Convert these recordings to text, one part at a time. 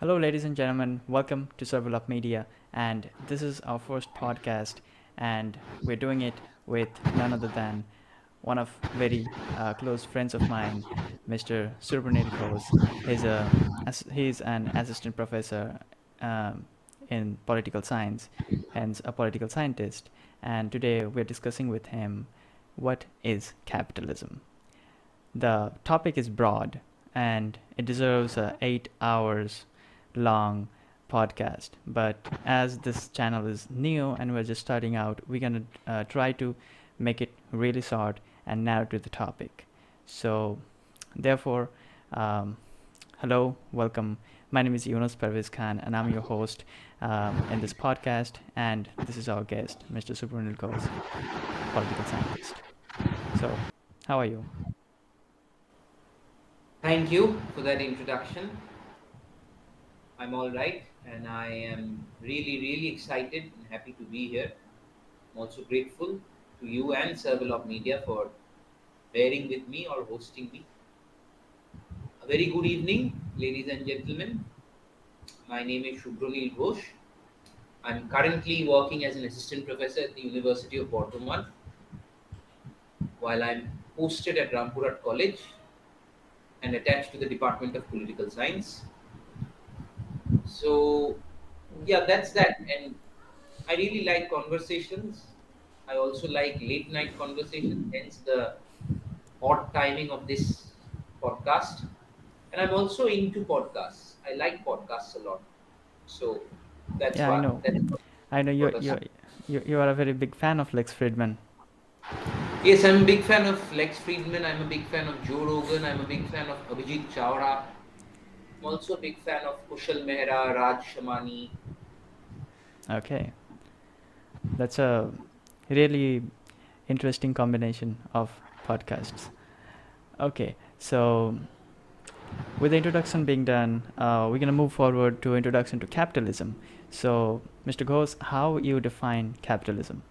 Hello, ladies and gentlemen. Welcome to Servelop Media, and this is our first podcast, and we're doing it with none other than one of very close friends of mine, Mr. Subhranil Ghosh. He's an assistant professor um, in political science, hence a political scientist. And today we're discussing with him what is capitalism. The topic is broad and it deserves a 8 hours long podcast. But as this channel is new and we're just starting out, we're gonna try to make it really short and narrow to the topic. So, therefore, um, hello, welcome. My name is Yunus Pervez Khan, and I'm your host in this podcast. And this is our guest, Mr. Subhranil Ghosh, political scientist. So, how are you? Thank you for that introduction. I'm all right, and I am really excited and happy to be here. I'm also grateful to you and Servelop Media for bearing with me or hosting me. A very good evening, ladies and gentlemen. My name is Subhranil Ghosh. I'm currently working as an assistant professor at the University of Bardhaman, while I'm posted at Rampurat College and attached to the Department of Political Science. So, yeah, that's that. And I really like conversations. I also like late night conversations, hence the odd timing of this podcast. And I'm also into podcasts. I like podcasts a lot. So that's Yeah, I what know. that's I know what us. you are a very big fan of Lex Friedman. Yes, I'm a big fan of Lex Friedman. I'm a big fan of Joe Rogan. I'm a big fan of Abhijit Chawra. I'm also a big fan of Kushal Mehra, Raj Shamani. Okay, that's a really interesting combination of podcasts. Okay, so with the introduction being done, we're gonna move forward to introduction to capitalism. So, Mr. Ghosh, how you define capitalism?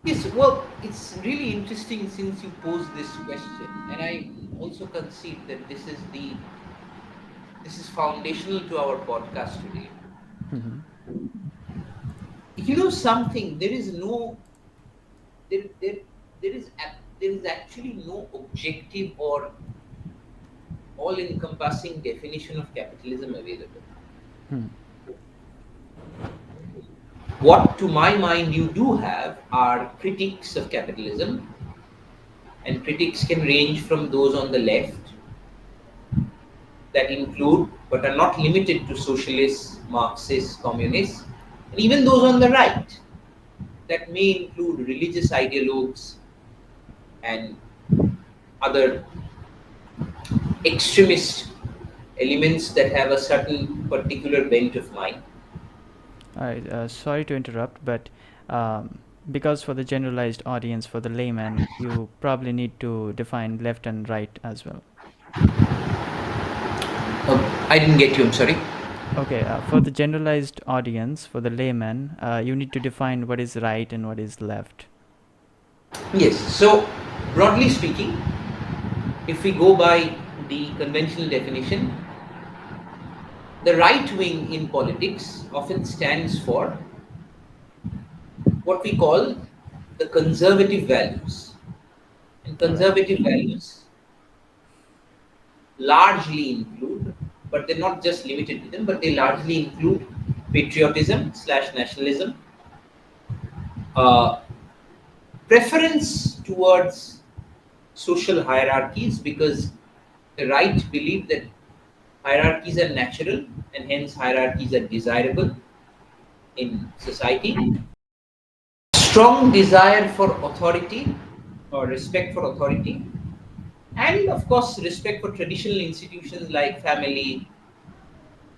Yes, well, it's really interesting since you posed this question, and I also concede that this is foundational to our podcast today. Mm-hmm. You know something? There there there is actually no objective or all-encompassing definition of capitalism available. Hmm. What, to my mind, you do have are critiques of capitalism, and critics can range from those on the left that include but are not limited to socialists, Marxists, communists, and even those on the right that may include religious ideologues and other extremist elements that have a certain particular bent of mind. Sorry to interrupt, but um, because for the generalized audience, for the layman, you probably need to define left and right as well. I didn't get you, I'm sorry. Okay, for the generalized audience, for the layman, you need to define what is right and what is left. Yes, so broadly speaking, if we go by the conventional definition, the right wing in politics often stands for what we call the conservative values. And All right. conservative values largely include, but they're not just limited to them, but they largely include patriotism slash nationalism, uh, preference towards social hierarchies, because the right believe that hierarchies are natural and hence hierarchies are desirable in society. Strong desire for authority or respect for authority, and of course respect for traditional institutions like family,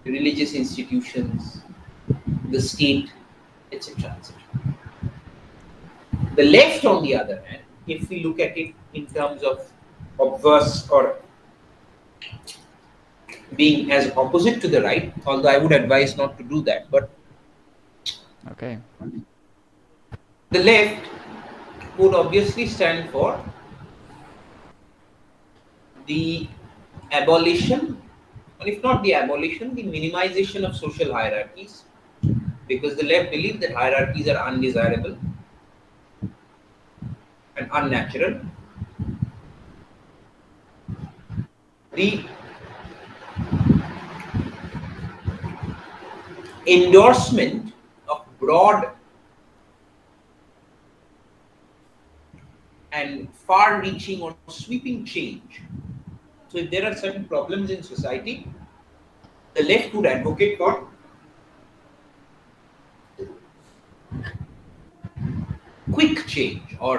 religious institutions, the state, etc. etc. The left, on the other hand, if we look at it in terms of obverse or being as opposite to the right, although I would advise not to do that, but Okay. the left would obviously stand for the abolition and if not the abolition, the minimization of social hierarchies, because the left believe that hierarchies are undesirable and unnatural. The endorsement of broad and far reaching or sweeping change. So, if there are certain problems in society, the left would advocate for quick change, or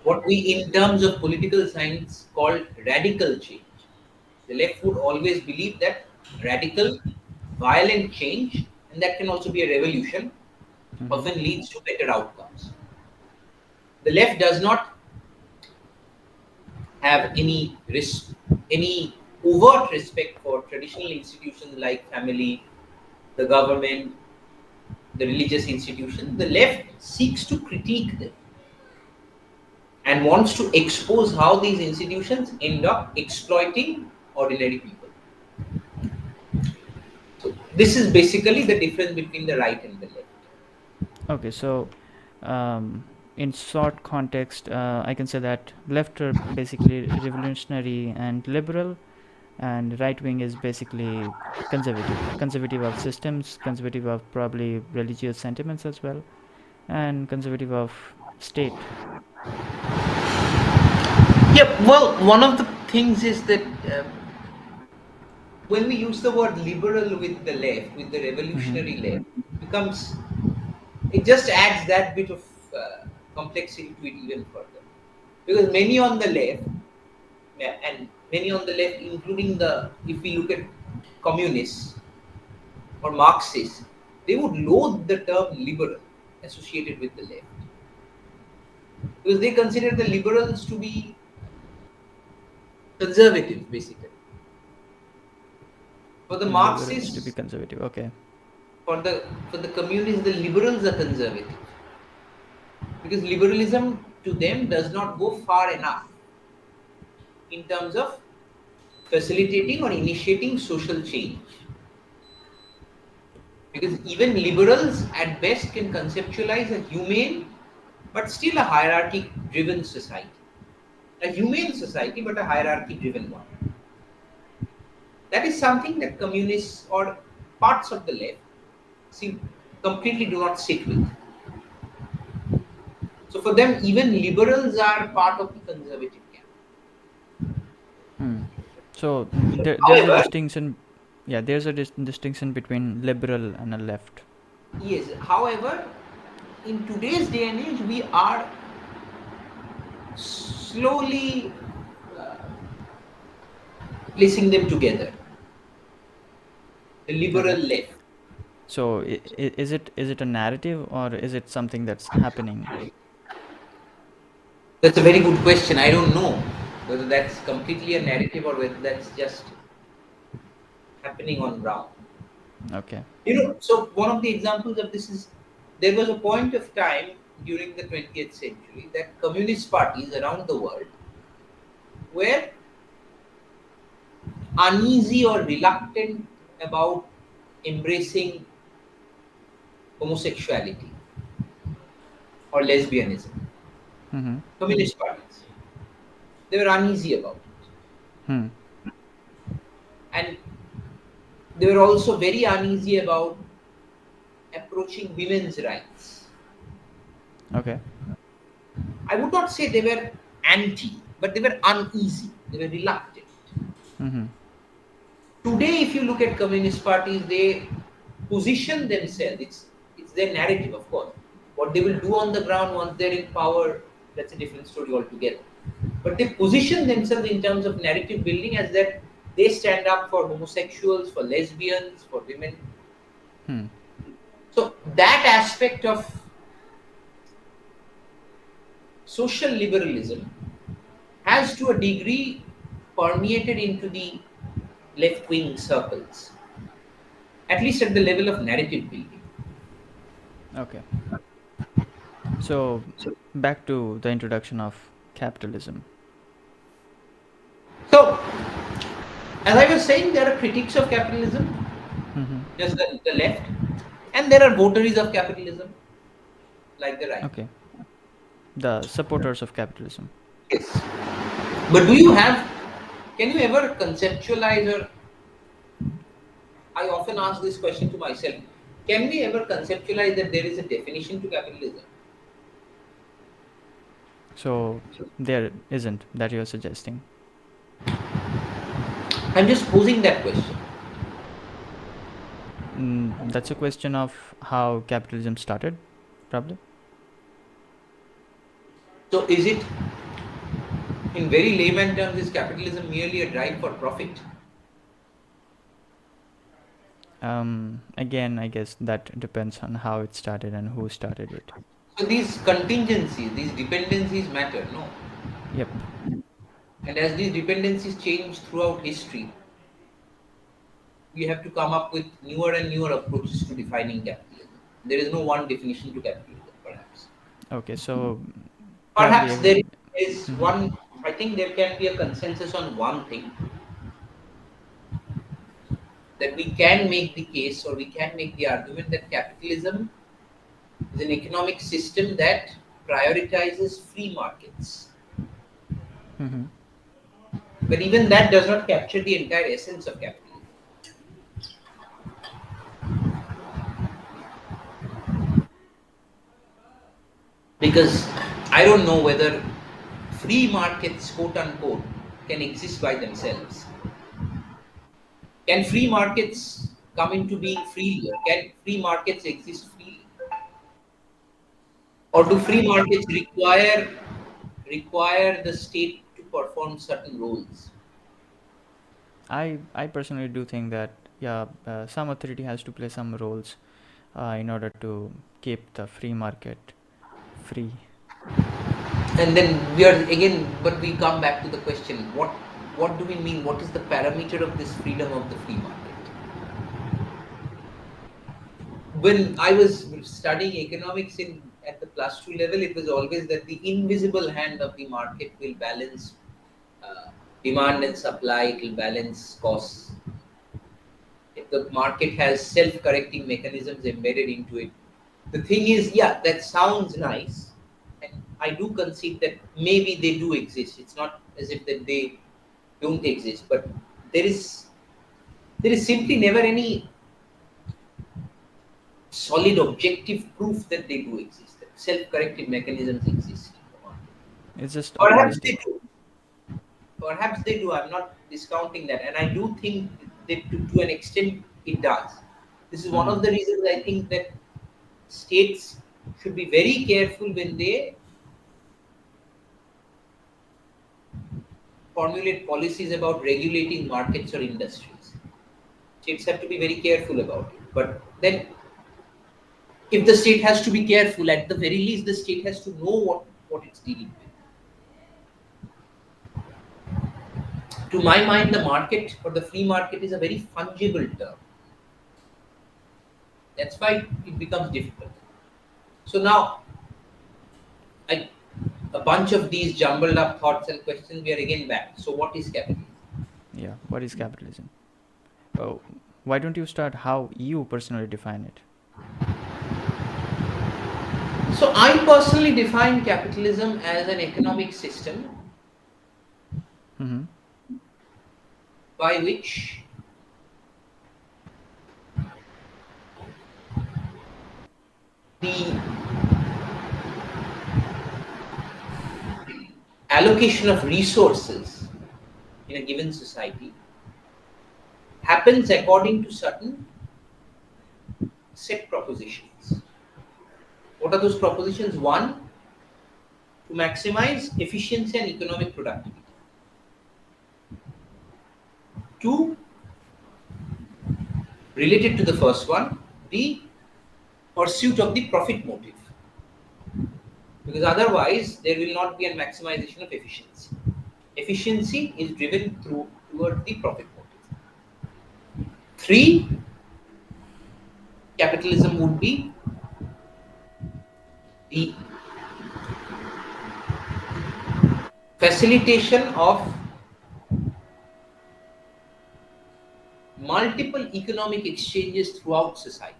what we in terms of political science call radical change. The left would always believe that radical, violent change, and that can also be a revolution, Mm-hmm. often leads to better outcomes. The left does not have any overt respect for traditional institutions like family, the government, the religious institution. The left seeks to critique them and wants to expose how these institutions end up exploiting ordinary people. So this is basically the difference between the right and the left. Okay, so um, in short context, I can say that left are basically revolutionary and liberal, and right wing is basically conservative of systems, conservative of probably religious sentiments as well, and conservative of state. Yeah, well, one of the things is that when we use the word liberal with the left, with the Mm-hmm. revolutionary left, becomes it just adds that bit of complexity to it even further. Because many on the left, yeah, and many on the left, including the if we look at communists or Marxists, they would loathe the term liberal associated with the left because they consider the liberals to be conservative, basically. For the Liberals to be Marxists, conservative. Okay. for the communists, the liberals are conservative because liberalism to them does not go far enough in terms of facilitating or initiating social change. Because even liberals at best can conceptualize a humane but still a hierarchy driven society. A humane society but a hierarchy driven one. That is something that communists or parts of the left see, completely do not sit with. So for them, even liberals are part of the conservative camp. Hmm. So there's a However, distinction. Yeah, there's a distinction between liberal and a left. yes, however, in today's day and age, we are slowly placing them together. The liberal Okay. left. So is it a narrative or is it something that's happening? That's a very good question. I don't know whether that's completely a narrative or whether that's just happening on ground. Okay. So one of the examples of this is there was a point of time during the 20th century that communist parties around the world were uneasy or reluctant about embracing homosexuality or lesbianism. Mm-hmm. Communist parties. They were uneasy about it. Hmm. And they were also very uneasy about approaching women's rights. Okay. I would not say they were anti, but they were uneasy. They were reluctant. Mm-hmm. Today, if you look at communist parties, they position themselves. It's their narrative, of course. What they will do on the ground once they're in power, that's a different story altogether. But they position themselves in terms of narrative building as that they stand up for homosexuals, for lesbians, for women. Hmm. So that aspect of social liberalism has to a degree permeated into the left wing circles, at least at the level of narrative building. Okay. So back to the introduction of capitalism. So, As I was saying, there are critics of capitalism, Mm-hmm. just the left, and there are votaries of capitalism, like the right. Okay. The supporters of capitalism. Yes. But can you ever conceptualize, or I often ask this question to myself, can we ever conceptualize that there is a definition to capitalism? So there isn't that you're suggesting. I'm just posing that question. That's a question of how capitalism started, probably. So is it, in very layman terms, is capitalism merely a drive for profit? Again, I guess that depends on how it started and who started it. So these contingencies, these dependencies matter, no? Yep. And as these dependencies change throughout history, we have to come up with newer and newer approaches to defining capitalism. There is no one definition to capitalism, perhaps. Okay, so probably Perhaps there every. is Mhm. one, I think there can be a consensus on one thing, that we can make the case, or we can make the argument that capitalism is an economic system that prioritizes free markets. Mhm. But even that does not capture the entire essence of capitalism. Because I don't know whether free markets, quote unquote, can exist by themselves. Can free markets come into being freely? Can free markets exist freely? Or do free markets require the state to perform certain roles? I personally do think that yeah, some authority has to play some roles in order to keep the free market free. And then we are again, but we come back to the question: what do we mean? What is the parameter of this freedom of the free market? When I was studying economics in at the plus two level, it was always that the invisible hand of the market will balance demand and supply. It will balance costs. If the market has self-correcting mechanisms embedded into it, the thing is, yeah, that sounds nice, and I do concede that maybe they do exist. It's not as if that they don't exist, but there is there is simply never any solid objective proof that they do exist, that self-corrective mechanisms exist in the market. It's just Perhaps they optimistic. do. Perhaps they do. I'm not discounting that, and I do think that to an extent it does. This is one Mm-hmm. of the reasons I think that states should be very careful when they formulate policies about regulating markets or industries. States have to be very careful about it. But then, if the state has to be careful, at the very least, the state has to know what it's dealing with. To my mind, the market or the free market is a very fungible term. That's why it becomes difficult. So now, I, a bunch of these jumbled up thoughts and questions, we are again back. So, what is capitalism? Yeah. What is capitalism? Oh, why don't you start how you personally define it? So, I personally define capitalism as an economic system Mm-hmm. by which the allocation of resources in a given society happens according to certain set propositions. What are those propositions? One, to maximize efficiency and economic productivity. Two, related to the first one, the pursuit of the profit motive. Because otherwise, there will not be a maximization of efficiency. Efficiency is driven toward the profit motive. Three, capitalism would be the facilitation of multiple economic exchanges throughout society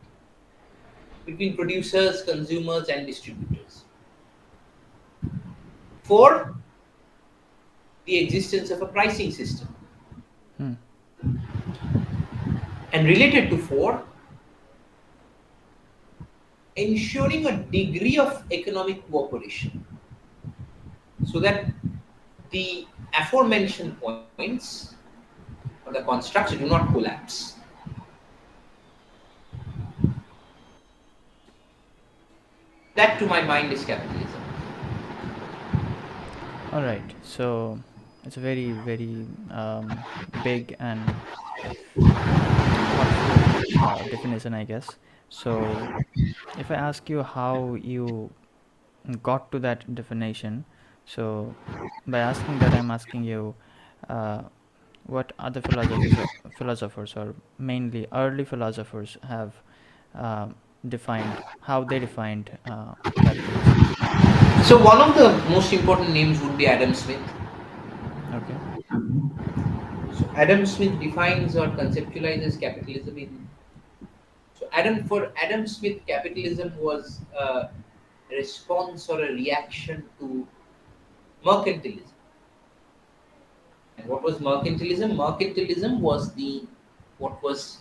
between producers, consumers, and distributors. For the existence of a pricing system. Hmm. And related to four, ensuring a degree of economic cooperation so that the aforementioned points or the constructs do not collapse. That, to my mind, is capitalism. All right. So it's a very, very big and thoughtful definition, I guess. So if I ask you how you got to that definition, so by asking that, I'm asking you uh, what other philosophers or mainly early philosophers have defined, how they defined capitalism. So, one of the most important names would be Adam Smith. Okay. So, Adam Smith defines or conceptualizes capitalism in. So, for Adam Smith, capitalism was a response or a reaction to mercantilism. And what was mercantilism? Mercantilism was the what was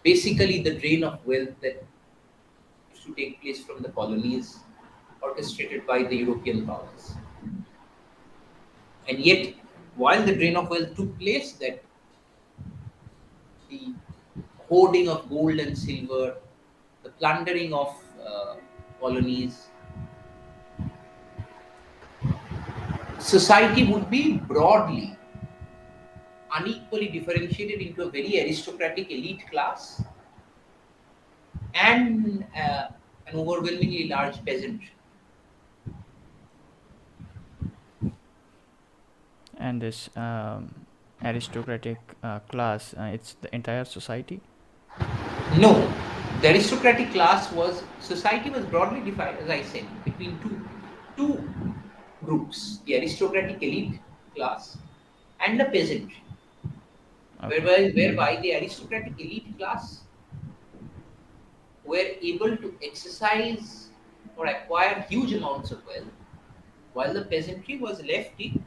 basically the drain of wealth that used to take place from the colonies orchestrated by the European powers. And yet, while the drain of wealth took place, that the hoarding of gold and silver, the plundering of colonies, society would be broadly unequally differentiated into a very aristocratic elite class and an overwhelmingly large peasantry. And this aristocratic class, it's the entire society. No, the aristocratic class was society was broadly divided, as I said, between two groups: the aristocratic elite class and the peasantry. Okay. Whereby the aristocratic elite class were able to exercise or acquire huge amounts of wealth, while the peasantry was left in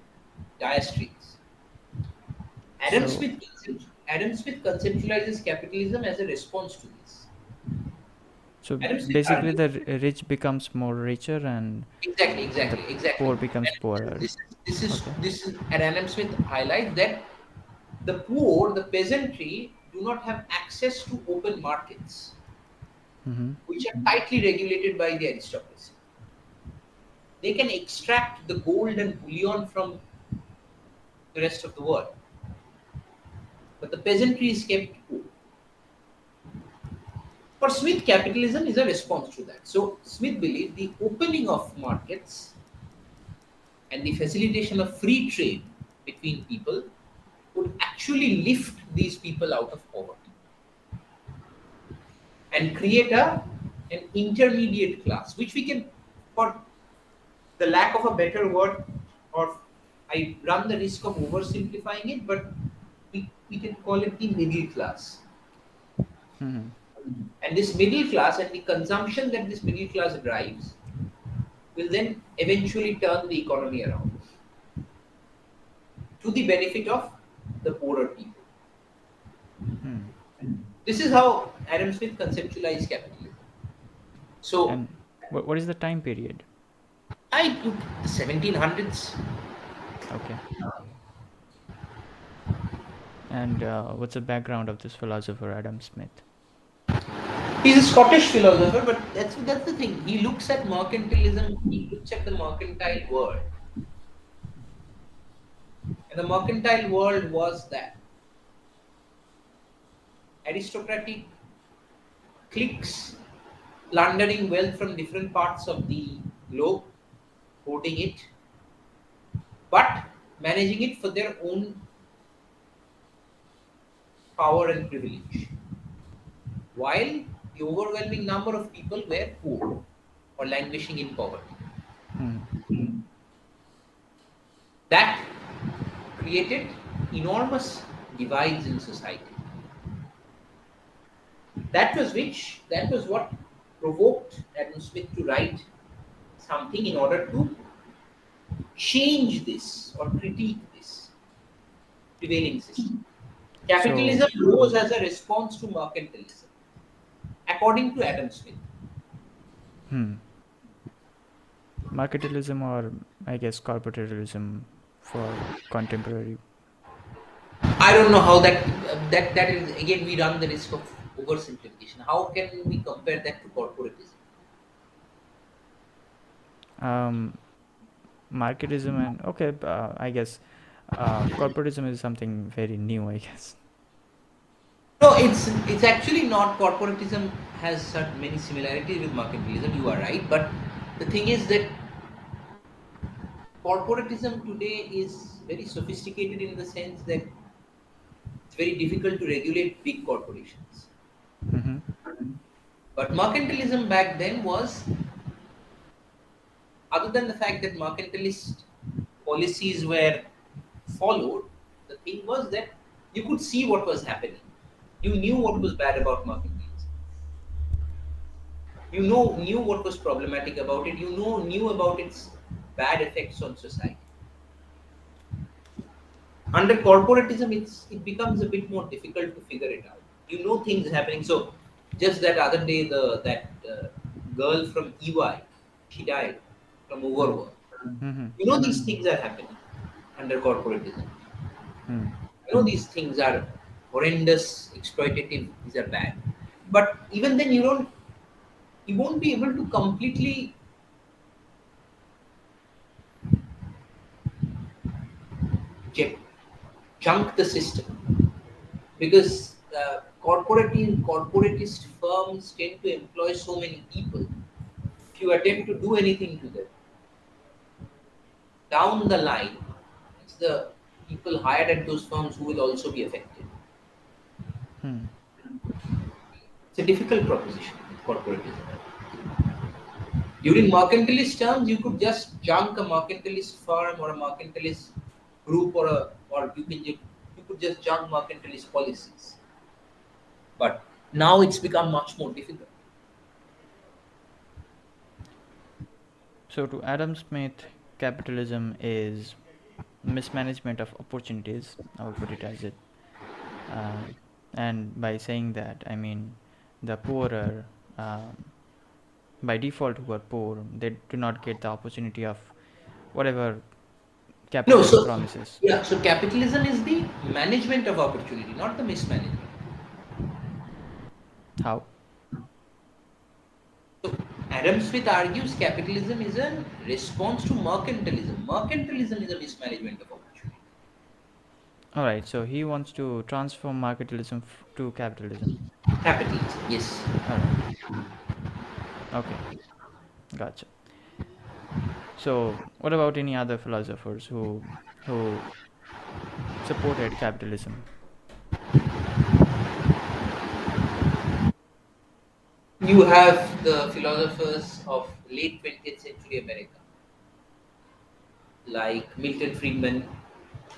dire straits. Adam So Smith, Adam Smith conceptualizes capitalism as a response to this. so Adam Smith basically argues the rich becomes more richer and exactly, the exactly, exactly. poor becomes And poorer. Okay. and Adam Smith highlights that the poor, the peasantry, do not have access to open markets, Mm-hmm. which are tightly regulated by the aristocracy. They can extract the gold and bullion from the rest of the world, but the peasantry is kept poor. For Smith, capitalism is a response to that. So Smith believed the opening of markets and the facilitation of free trade between people would actually lift these people out of poverty and create an intermediate class, which we can, for the lack of a better word, or I run the risk of oversimplifying it, but we can call it the middle class. Mm-hmm. And this middle class and the consumption that this middle class drives will then eventually turn the economy around to the benefit of the poorer people. Hmm. This is how Adam Smith conceptualized capitalism. So And what is the time period? I took 1700s. Okay. And what's the background of this philosopher Adam Smith? He's a Scottish philosopher, but that's the thing. He looks at mercantilism. He looks at the mercantile world, and the mercantile world was that aristocratic cliques plundering wealth from different parts of the globe, hoarding it, but managing it for their own power and privilege, while the overwhelming number of people were poor or languishing in poverty. Hmm. That created enormous divides in society. That was what provoked Adam Smith to write something in order to change this or critique this prevailing system. So, Capitalism rose as a response to mercantilism, according to Adam Smith. hmm, marketalism, or I guess corporatism for contemporary. I don't know how that is, again, we run the risk of oversimplification. How can we compare that to corporatism? Um, Marketism and okay, I guess corporatism is something very new, I guess. No, it's actually not. Corporatism has many similarities with mercantilism. You are right, but the thing is that corporatism today is very sophisticated in the sense that it's very difficult to regulate big corporations. Mm-hmm. But mercantilism back then was, other than the fact that mercantilist policies were followed, the thing was that you could see what was happening. You knew what was bad about mercantilism. You knew what was problematic about it. Knew about its bad effects on society. Under corporatism, it becomes a bit more difficult to figure it out. You know things happening. So just that other day, the that girl from EY, she died from overwork. Mm-hmm. You know these things are happening under corporatism. Hmm. You know these things are horrendous, exploitative. These are bad. But even then, you won't be able to completely jet, junk the system because corporatist firms tend to employ so many people. If you attempt to do anything to them down the line, it's the people hired at those firms who will also be affected. Hmm. It's a difficult proposition with corporatism. During mercantilist terms, you could just junk a mercantilist firm or a mercantilist group, or you could just junk mercantilist policies. But now it's become much more difficult. So, to Adam Smith, capitalism is mismanagement of opportunities. I will put it as it. Um, and by saying that, I mean the poorer, um, by default, who are poor, they do not get the opportunity of whatever No, capitalism so promises. yeah, so capitalism is the management of opportunity, not the mismanagement. How? So Adam Smith argues capitalism is a response to mercantilism. Mercantilism is a mismanagement of opportunity. All right. So he wants to transform marketalism to capitalism. Capitalism, yes. All right. Okay. Gotcha. So, what about any other philosophers who supported capitalism? You have the philosophers of late 20th century America, like Milton Friedman,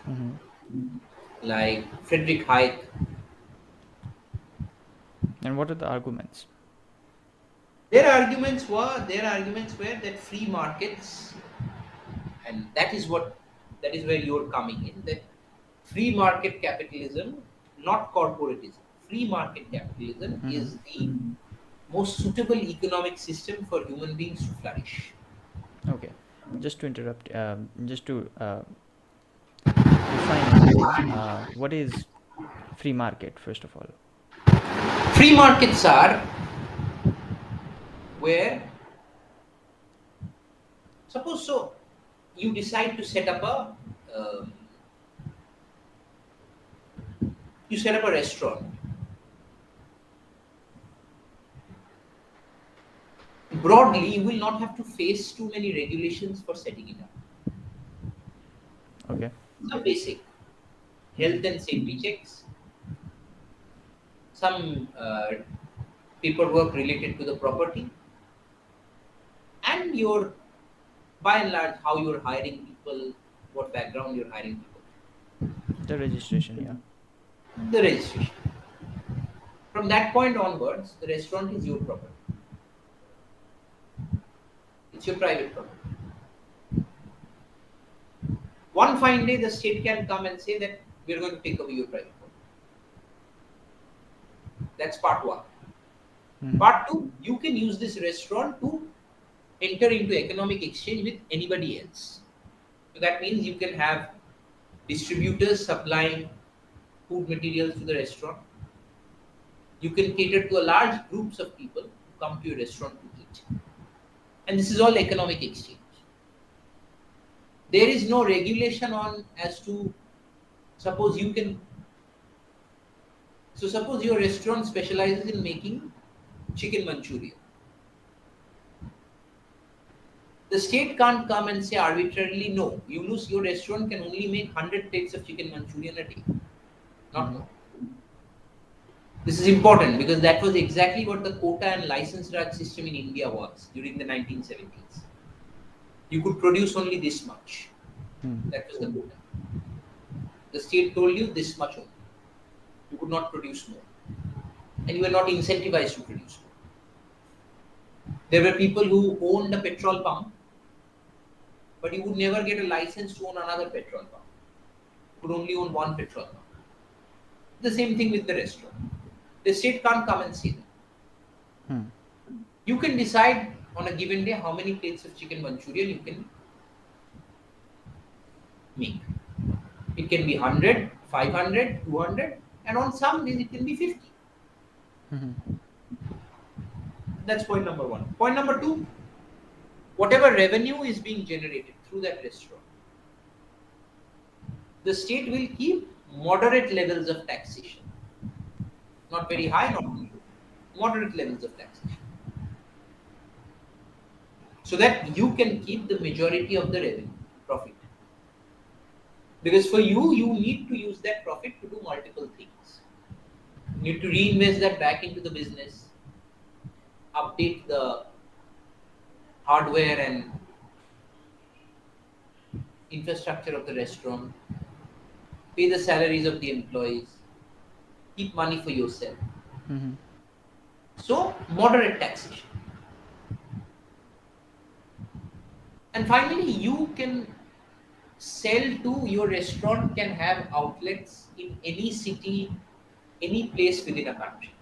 Mm-hmm. like Friedrich Hayek. And what are the arguments? Their arguments were that free markets, and that is where you're coming in, that free market capitalism, not corporatism, free market capitalism Mm-hmm. is the most suitable economic system for human beings to flourish. Okay. Just to interrupt, just to define everything. What is free market first of all? Free markets are where, suppose so, you decide to set up um, a restaurant. Broadly, you will not have to face too many regulations for setting it up. Okay. Some basic Mm-hmm. health and safety checks, some paperwork related to the property, and your, by and large, how you're hiring people, what background you're hiring people, The registration, yeah. the registration. From From that point onwards, the restaurant is your property. It's your private property. One fine day, the state can come and say that we are going to take away your private property. That's part one. Mm-hmm. Part two, you can use this restaurant to enter into economic exchange with anybody else. So that means you can have distributors supplying food materials to the restaurant. You can cater to a large groups of people who come to your restaurant to eat. And this is all economic exchange. There is no regulation on as to suppose you can so suppose your restaurant specializes in making chicken manchurian. The state can't come and say arbitrarily, no, your restaurant can only make 100 plates of chicken manchurian a day, not Mm-hmm. more. This is important because that was exactly what the quota and license raj system in India was during the 1970s. You could produce only this much. Mm-hmm. That was the quota. The state told you this much only. You could not produce more. And you were not incentivized to produce more. There were people who owned a petrol pump, but you would never get a license to own another petrol pump. You could only own one petrol pump. The same thing with the restaurant. The state can't come and say that. Hmm. You can decide on a given day how many plates of chicken manchurian you can make. It can be 100, 500, 200, and on some days it can be 50. Mm-hmm. That's point number one. Point number two, whatever revenue is being generated through that restaurant, the state will keep moderate levels of taxation. Not very Okay. high, not very low. Moderate levels of taxation. So that you can keep the majority of the revenue, profit. Because for you, you need to use that profit to do multiple things. You need to reinvest that back into the business, update the hardware and infrastructure of the restaurant, pay the salaries of the employees, keep money for yourself. Mm-hmm. So, moderate taxation. And finally, you can sell to your restaurant can have outlets in any city, any place within a country.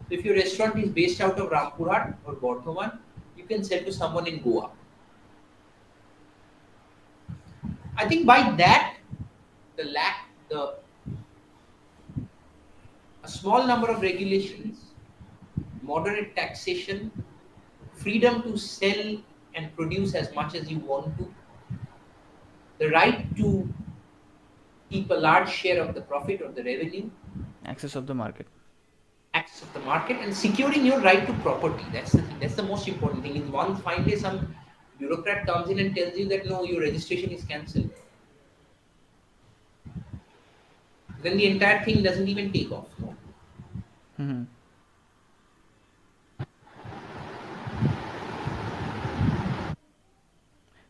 So if your restaurant is based out of Rampurhat or Bardhaman, you can sell to someone in Goa. I think by that, the a small number of regulations, moderate taxation, freedom to sell and produce as much as you want to, the right to keep a large share of the profit or the revenue, Access of the market. access of the market, and securing your right to property. That's the thing. That's the most important thing. In one fine day, some bureaucrat comes in and tells you that no, your registration is cancelled. Then the entire thing doesn't even take off. Mm-hmm.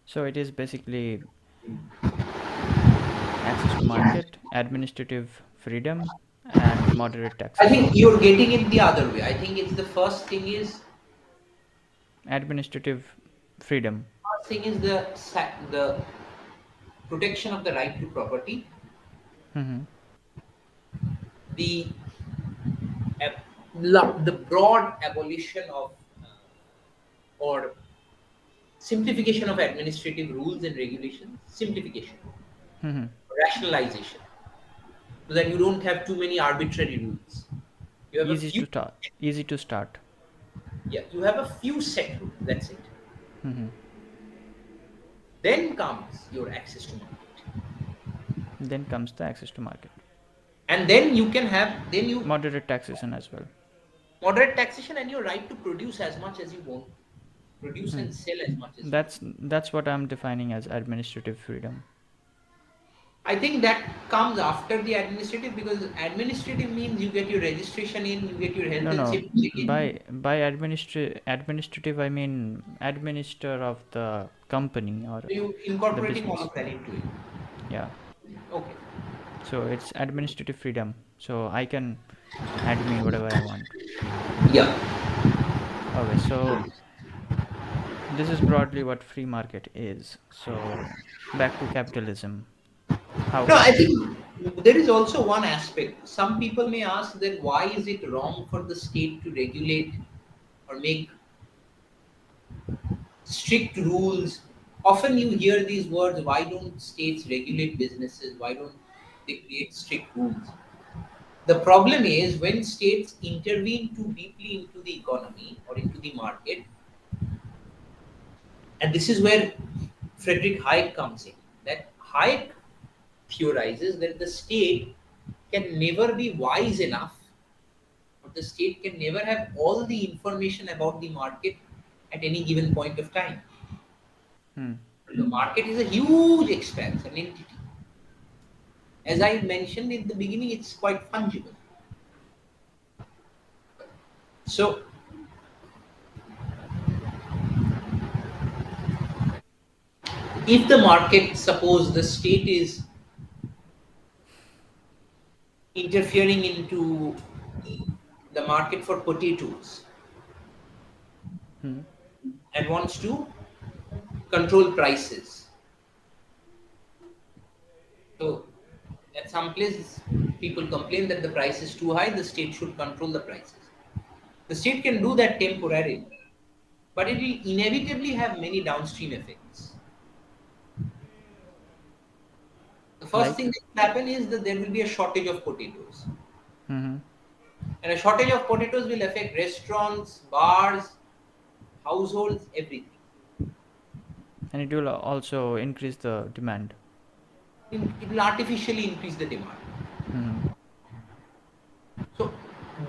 So it is basically access to market, administrative freedom, and moderate I taxation. think you're getting it the other way. I think it's the first thing is Administrative freedom. the protection of the right to property, Mm-hmm. the the broad abolition of or simplification of administrative rules and regulations, simplification, Mm-hmm. rationalization, so that you don't have too many arbitrary rules. You have a Easy few, to start. Easy to start. yeah, you have a few set rules. That's it. Mm-hmm. Then comes your access to market, Then comes the access to market. and then you can have then you Moderate taxation as well. moderate taxation and your right to produce as much as you want, produce Hmm. and sell as much as you want. That's what I'm defining as administrative freedom. I think that comes after the administrative because administrative means you get your registration in, you get your health No, and no. safety check in, Administrative, I mean administer of the company or so you the incorporating all business. of that into it. Yeah. Okay. So it's administrative freedom. So I can. and to me whatever I want. Yeah. Okay, so this is broadly what free market is. So back to capitalism. No, How? I think there is also one aspect. Some people may ask that why is it wrong for the state to regulate or make strict rules? Often you hear these words, why don't states regulate businesses? Why don't they create strict rules? The problem is when states intervene too deeply into the economy or into the market, and this is where Frederick Hayek comes in. That Hayek theorizes that the state can never be wise enough, or the state can never have all the information about the market at any given point of time. Hmm. The market is a huge expanse, an entity. As I mentioned in the beginning, it's quite fungible. So, if the market, suppose the state is interfering into the market for potatoes Hmm. and wants to control prices. So, at some places, people complain that the price is too high, the state should control the prices. The state can do that temporarily, but it will inevitably have many downstream effects. The first thing Like? that will happen is that there will be a shortage of potatoes. Hmm. And a shortage of potatoes will affect restaurants, bars, households, everything. And it will also increase the demand. It will artificially increase the demand. Hmm. So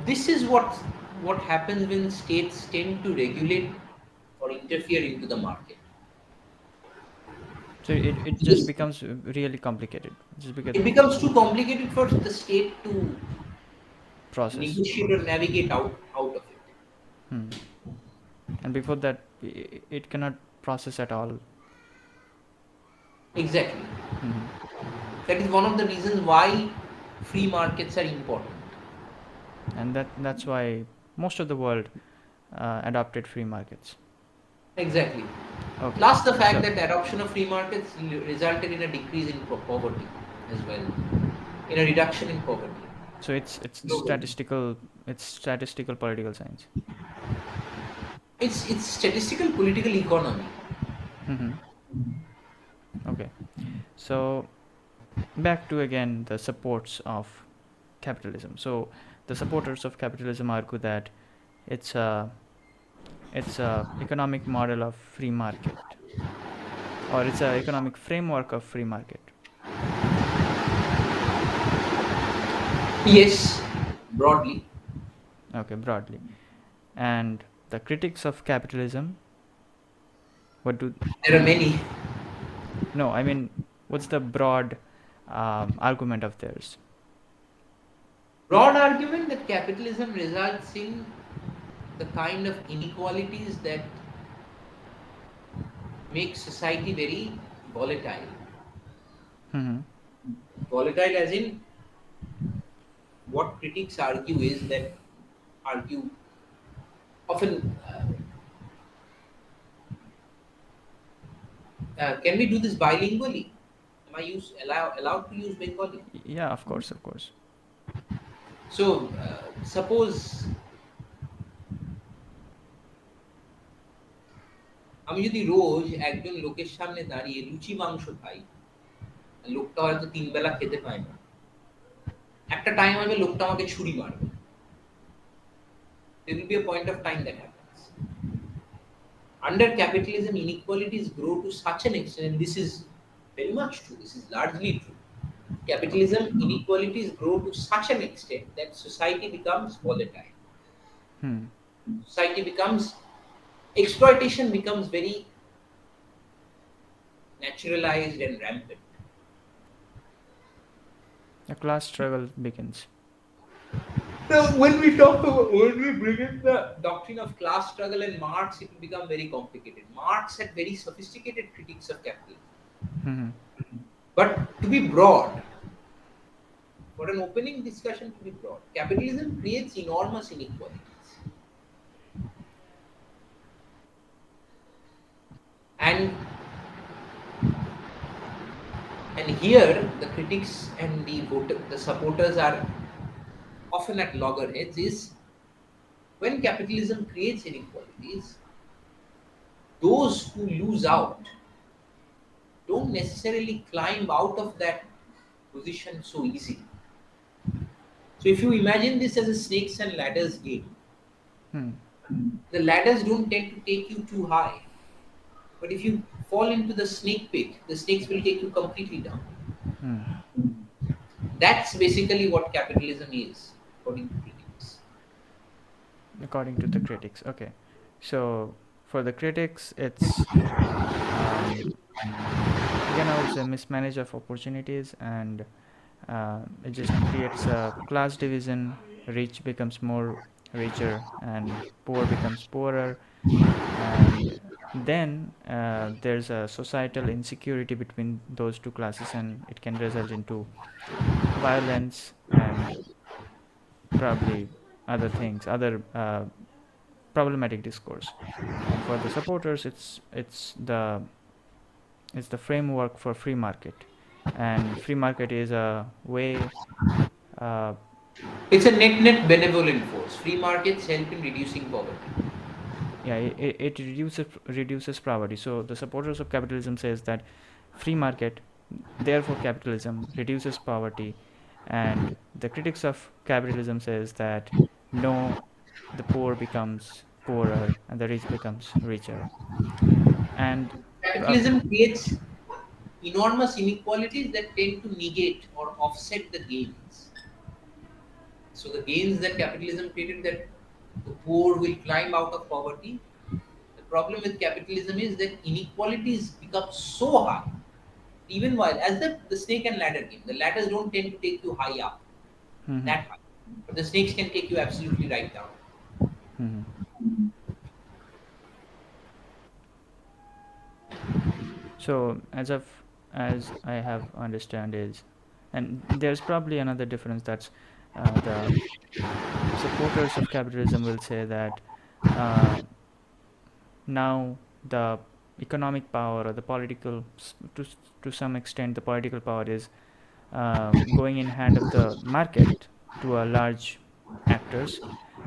this is what happens when states tend to regulate or interfere into the market. So it just Because becomes really complicated just because it becomes too complicated for the state to process. negotiate or navigate out of it. Hmm. And before that, it cannot process at all. Exactly. Hmm. That is one of the reasons why free markets are important. And that's why most of the world adopted free markets. Exactly. Okay, Plus the fact so that the adoption of free markets resulted in a decrease in poverty as well, in a reduction in poverty it's globally. statistical. It's statistical political science. It's statistical political economy. Hmm. Okay, so back to again the supports of capitalism. So the supporters of capitalism argue that it's a it's a economic model of free market, or it's a economic framework of free market. Yes, broadly. Okay, broadly. And the critics of capitalism, what do? There are many. No, I mean, what's the broad argument of theirs? Broad argument that capitalism results in the kind of inequalities that make society very volatile. Mm-hmm. Volatile as in what critics argue is that argue often can we do this bilingually? Am I allowed to use Bengali? Yeah, of course, of course. So suppose আমি যদি রোজ একজন লোকের সামনে দাঁড়িয়ে লুচি মাংস খাই, লোকটা হয়তো তিন বেলা খেতে পায় না, একটা টাইম হবে লোকটা আমাকে ছুরি মারবে। There will be a point of time that happens. Under capitalism, inequalities grow to such an extent, and this is very much true, this is largely true. Capitalism, inequalities grow to such an extent that society becomes volatile. Hmm. Society becomes, exploitation becomes very naturalized and rampant. A class struggle begins. Now, when we talk about, when we bring in the doctrine of class struggle and Marx, it will become very complicated. Marx had very sophisticated critiques of capitalism. Hmm. But to be broad, for an opening discussion to be brought, capitalism creates enormous inequalities. And and here the critics and the supporters are often at loggerheads is when capitalism creates inequalities, those who lose out don't necessarily climb out of that position so easily. So if you imagine this as a snakes and ladders game, Hmm. the ladders don't tend to take you too high. But if you fall into the snake pit, the snakes will take you completely down. Hmm. That's basically what capitalism is, according to critics. According to the critics. Okay. So for the critics, it's um, again, I would say mismanage of opportunities, and it just creates a class division. Rich becomes more richer and poor becomes poorer, and then there's a societal insecurity between those two classes, and it can result into violence and probably other things, other problematic discourse. And for the supporters, it's the framework for free market, and free market is a way. Uh, It's a net benevolent force. Free markets help in reducing poverty. yeah, it reduces poverty. So the supporters of capitalism says that free market, therefore capitalism reduces poverty, and the critics of capitalism says that no, the poor becomes poorer and the rich becomes richer, and prob- Capitalism creates enormous inequalities that tend to negate or offset the gains. So the gains that capitalism created, that the poor will climb out of poverty. The problem with capitalism is that inequalities become so high, even while as the snake and ladder game, the ladders don't tend to take you high up, Mhm. that high. But the snakes can take you absolutely right down. Mhm. So as I have understand is, and there's probably another difference, that's the supporters of capitalism will say that uh, now the economic power or the to some extent the political power is going in hand of the market to a large actors,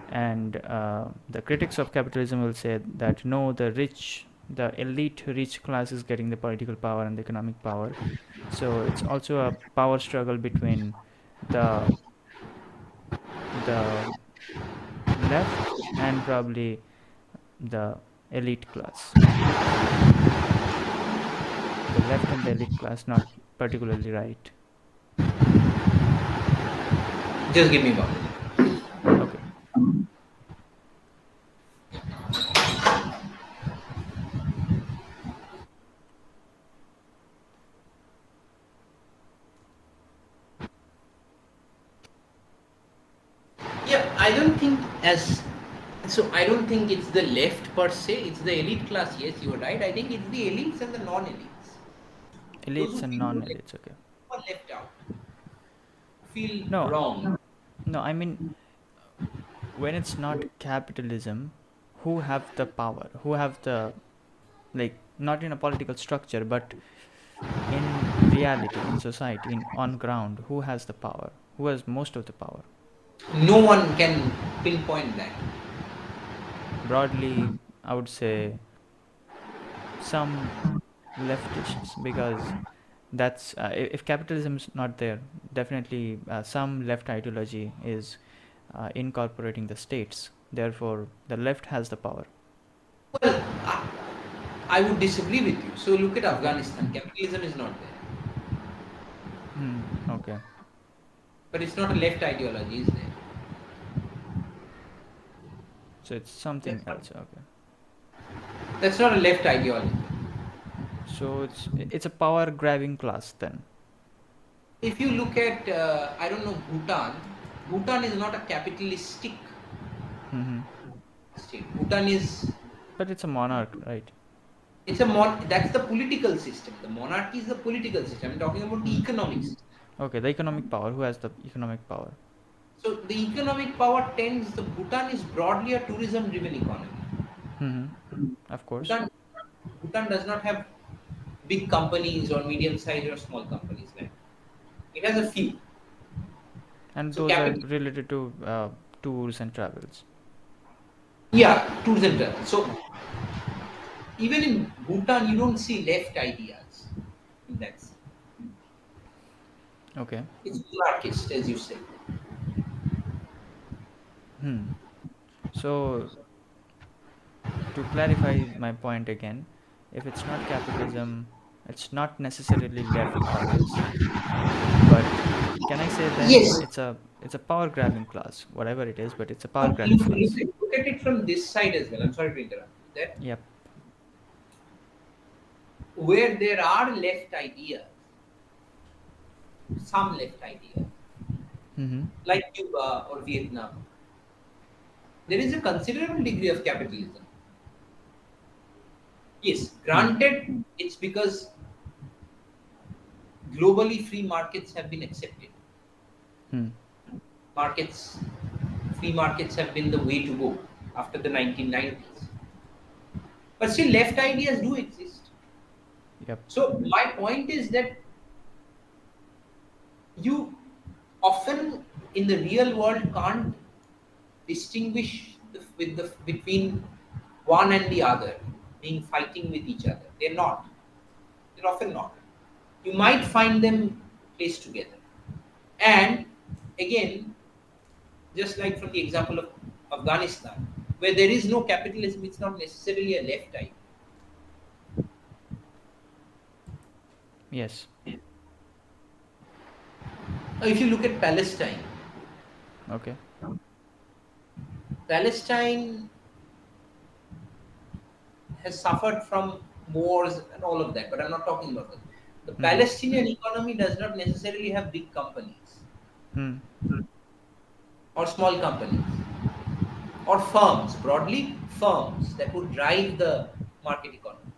and the critics of capitalism will say that no, the elite rich class is getting the political power and the economic power. So it's also a power struggle between the the left and probably the elite class. The left and the elite class, not particularly right. Just give me one. Okay. Yeah, I don't think as so. I don't think it's the left per se. It's the elite class. Yes, you are right. I think it's the elites and the non-elites. Those Elites who and feel non-elites. Okay. left out, feel No, wrong. no. I mean, when it's not capitalism, who have the power? Who have the, like, not in a political structure, but in reality, in society, in on ground, who has the power? Who has most of the power? No one can pinpoint that. Broadly, I would say some leftists, because that's if capitalism is not there, definitely some left ideology is incorporating the states. Therefore, the left has the power. Well, I would disagree with you. So look at Okay. Afghanistan. Capitalism is not there, Hmm. Okay. but it's not a left ideology, is there? So it's something else. Okay. That's not a left ideology. So it's a power grabbing class then. If you look at, I don't know, Bhutan. Bhutan is not a capitalistic Hmm. state. Bhutan is But it's a monarch, right? that's the political system. The monarchy is the political system. I'm talking about the Hmm. economic system. Okay, the economic power. Who has the economic power? So the economic power tends, the Bhutan is broadly a tourism driven economy. Mm-hmm. Of course. Bhutan, Bhutan does not have big companies or medium sized or small companies like it has a few. And So those are capital, related to tours and travels. yeah, tourism travel. So even in Bhutan, you don't see left ideas in that sense. Okay. It's anarchist, as you say. Hmm. So to clarify my point again, if it's not capitalism, it's not necessarily left bias, but can I say then Yes. it's a power grabbing class, whatever it is, but it's a power But grabbing class. look at it from this side as well. I'm sorry to interrupt. That Yep. where there are left ideas, some left ideas, Mm-hmm. like Cuba or Vietnam, there is a considerable degree of capitalism. Yes, Hmm. granted, it's because globally free markets have been accepted. Hmm. Markets, free markets have been the way to go after the 1990s. But still, left ideas do exist. Yep. So my point is that you often in the real world can't distinguish between one and the other being fighting with each other. They're not. They're often not. You might find them placed together. And again, just like from the example of Afghanistan, where there is no capitalism, it's not necessarily a left idea. Yes. Now, if you look at Palestine, Okay. Palestine has suffered from wars and all of that, but I'm not talking about that. The Mm-hmm. Palestinian economy does not necessarily have big companies Hmm. or small companies or firms, broadly firms that would drive the market economy.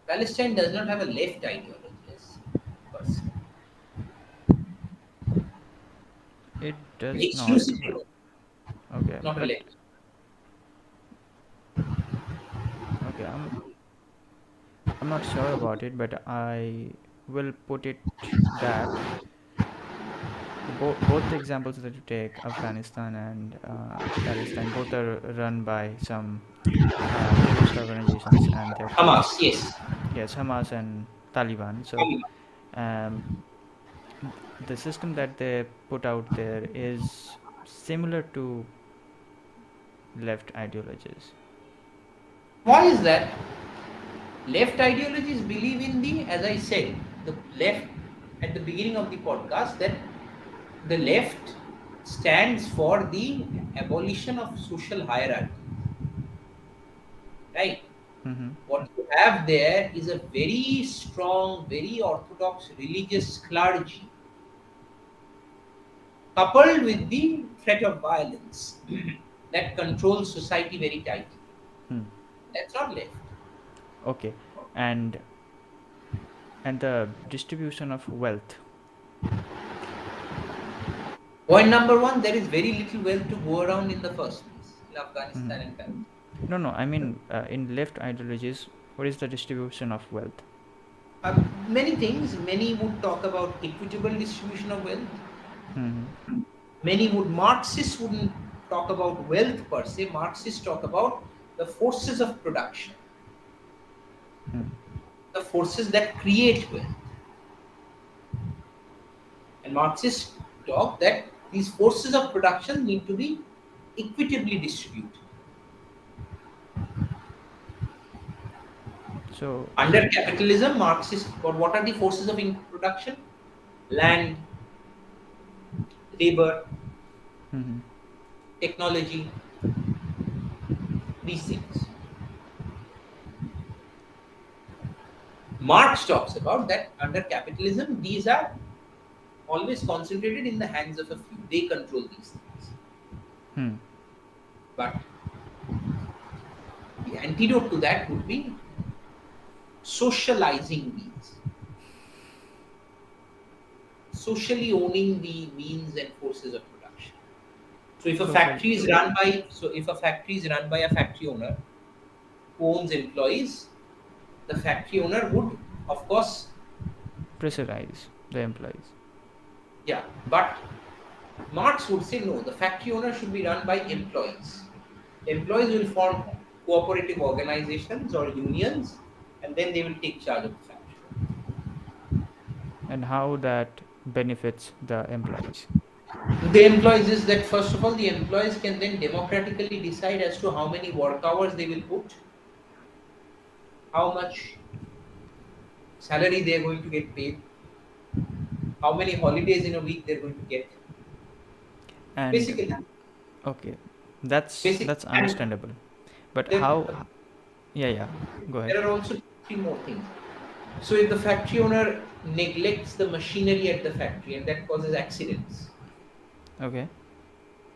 Palestine does not have a left ideology as per se. It does not. Exclusively, Okay. not a But left. okay. I'm not sure about it, but I will put it that both the examples that you take, Afghanistan and Palestine, both are run by some terrorist organizations, and they're Hamas, yes. yes, Hamas and Taliban. So um, the system that they put out there is similar to left ideologies. Why is that? Left ideologies believe in the, as I said, the left at the beginning of the podcast, that the left stands for the abolition of social hierarchy, right? Mm-hmm. What you have there is a very strong, very orthodox religious clergy coupled with the threat of violence that controls society very tightly. Hmm. That's not left. Okay, and the distribution of wealth. Point number one, there is very little wealth to go around in the first place in Mm-hmm. Afghanistan and Pakistan. No, no, I mean in left ideologies, what is the distribution of wealth? Many things, many would talk about equitable distribution of wealth. Mm-hmm. Many would, Marxists wouldn't talk about wealth per se, Marxists talk about the forces of production, Hmm. the forces that create wealth. And Marxists talk that these forces of production need to be equitably distributed. So, Under capitalism, Marxists, but what are the forces of production? Land, labor, mm-hmm. technology, these things. Marx talks about that under capitalism, these are always concentrated in the hands of a few. They control these things. Hmm. But the antidote to that would be socializing these. socially owning the means and forces of production. So Social. if a factory is run by a factory owner who owns employees, the factory owner would, of course, Pressurize the employees. yeah. But Marx would say no. The factory owner should be run by employees. Employees will form cooperative organizations or unions, and then they will take charge of the factory. And how that benefits the employees. The employees is that first of all, the employees can then democratically decide as to how many work hours they will put, how much salary they are going to get paid, how many holidays in a week they're going to get. And Basically, okay, that's basic that's and understandable. But there, yeah, yeah, go ahead. there are also three more things. So if the factory owner neglects the machinery at the factory and that causes accidents, Okay,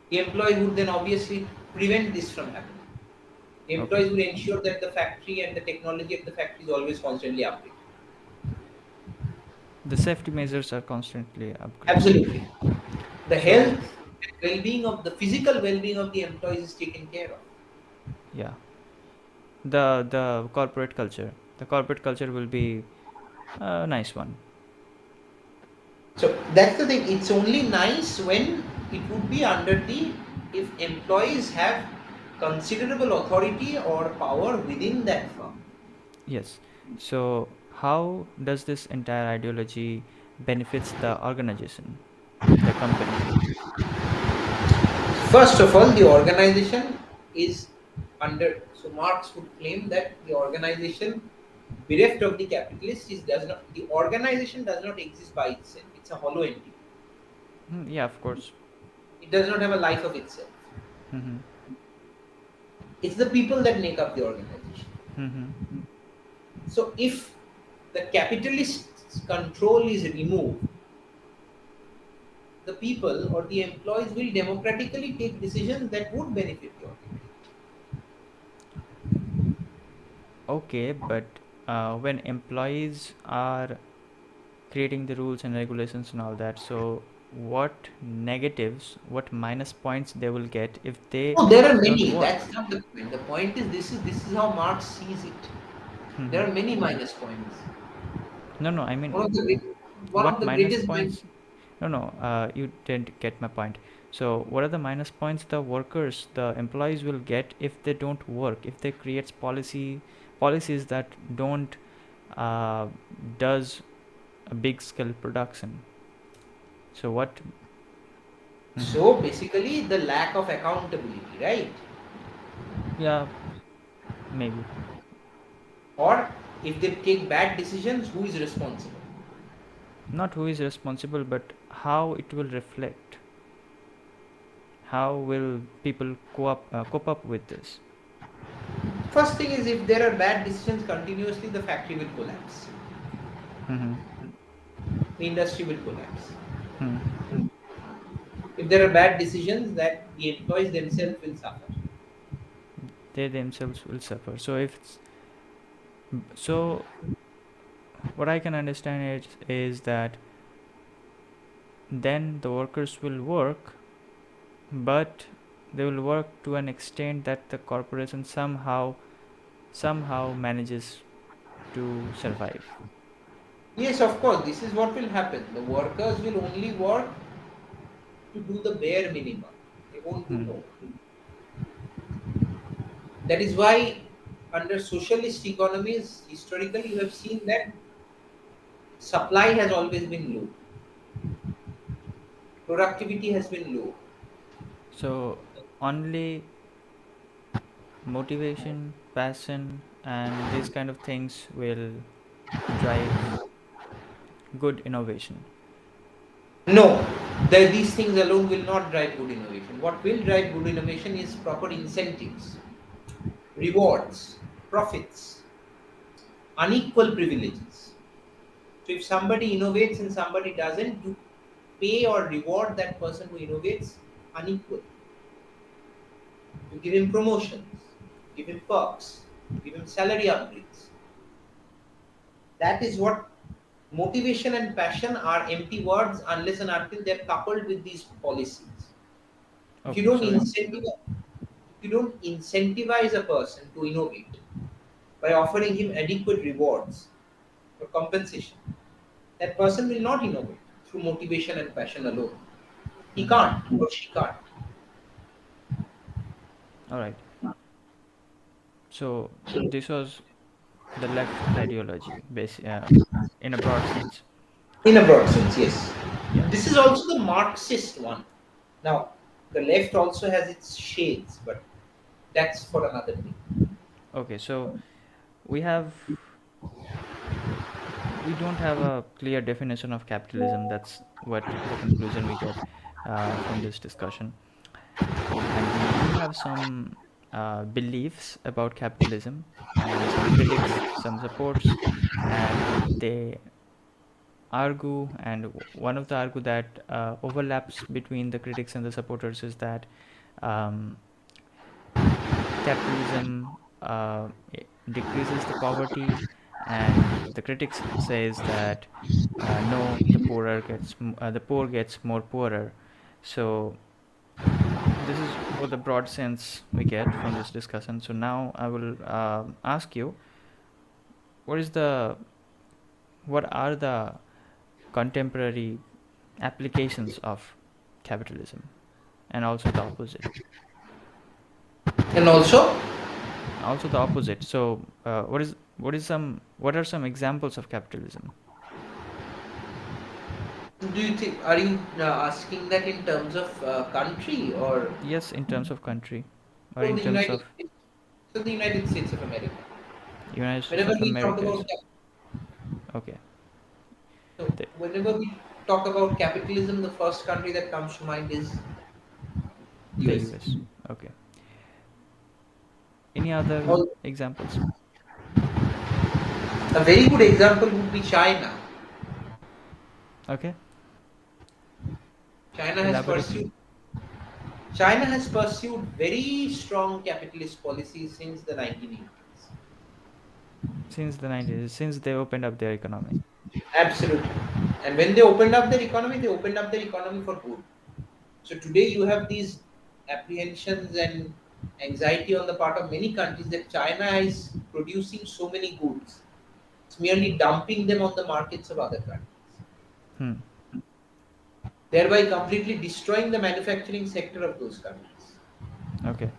the employee would then obviously prevent this from happening. The okay. employees would ensure that the factory and the technology at the factory is always constantly updated. The safety measures are constantly upgraded. Absolutely. The So, health and well-being of the physical well-being of the employees is taken care of. yeah, the corporate culture. The corporate culture will be a nice one. So that's the thing. It's only nice when it would be under the if employees have considerable authority or power within that firm. Yes. So, how does this entire ideology benefits the organization, the company? First of all, the organization is under. So Marx would claim that the organization, bereft of the capitalist, is does not. The organization does not exist by itself. It's a hollow entity. Yeah, of course. It does not have a life of itself. Mm-hmm. It's the people that make up the organization. Mm-hmm. So if the capitalist's control is removed, the people or the employees will democratically take decisions that would benefit the organization. Okay, but when employees are creating the rules and regulations and all that, so what negatives, what minus points they will get if they Oh, there are don't many. work? That's not the point. The point is this is how Marx sees it. Mm-hmm. There are many minus points. No, no, I One mean, of the great, one of what the minus greatest min- points? No, no, you didn't get my point. So, what are the minus points the workers, the employees will get if they don't work, if they creates policies that don't uh, does a big scale production? So what? Mm-hmm. So basically, the lack of accountability, right? Yeah, maybe Or if they take bad decisions, who is responsible? not who is responsible, but how it will reflect. How will people cope up with this? First thing is if there are bad decisions continuously, the factory will collapse. Mm-hmm. The industry will collapse. Hmm. If there are bad decisions, that the employees themselves will suffer. They themselves will suffer. So if it's, so, what I can understand is that then the workers will work, but they will work to an extent that the corporation somehow manages to survive. Yes, of course, this is what will happen. The workers will only work to do the bare minimum. They won't do Hmm. more. That is why, under socialist economies, historically, you have seen that supply has always been low, productivity has been low. So only motivation, passion, and these kind of things will drive good innovation. No, these things alone will not drive good innovation. What will drive good innovation is proper incentives, rewards, profits, unequal privileges. So if somebody innovates and somebody doesn't, you pay or reward that person who innovates unequal. You give him promotions, give him perks, give him salary upgrades. That is what Motivation and passion are empty words unless and until they're coupled with these policies. If you Okay, don't so incentivize, if you don't incentivize a person to innovate by offering him adequate rewards or compensation, that person will not innovate through motivation and passion alone. He mhm. can't or she can't. All right. So this was the left ideology, in a broad sense. In a broad sense, yes. Yeah. This is also the Marxist one. Now, the left also has its shades, but that's for another day. Okay, so we have we don't have a clear definition of capitalism. That's what the conclusion we get from this discussion. And we do have some beliefs about capitalism and some critics, some supports, and they argue. And one of the argue that overlaps between the critics and the supporters is that um, capitalism decreases the poverty, and the critics says that no, the poor gets more poorer. So this is what the broad sense we get from this discussion. So now I will ask you, what is the what are the contemporary applications of capitalism, and also the opposite. And also, Also the opposite. So what are some examples of capitalism? do you think, are you asking that in terms of country or Yes, in terms of country, or so in the terms United of States? So the United States of America. United States Whenever of we talk America. about Okay. so The, whenever we talk about capitalism, the first country that comes to mind is the USA. US. Okay. Any other Al- examples? A very good example would be China. Okay. China has Elaborate. pursued China has pursued very strong capitalist policies since the 1980s. Since the 90s, since they opened up their economy. Absolutely. And when they opened up their economy for good. So today you have these apprehensions and anxiety on the part of many countries that China is producing so many goods. It's merely dumping them on the markets of other countries, Hmm. thereby completely destroying the manufacturing sector of those countries. Okay.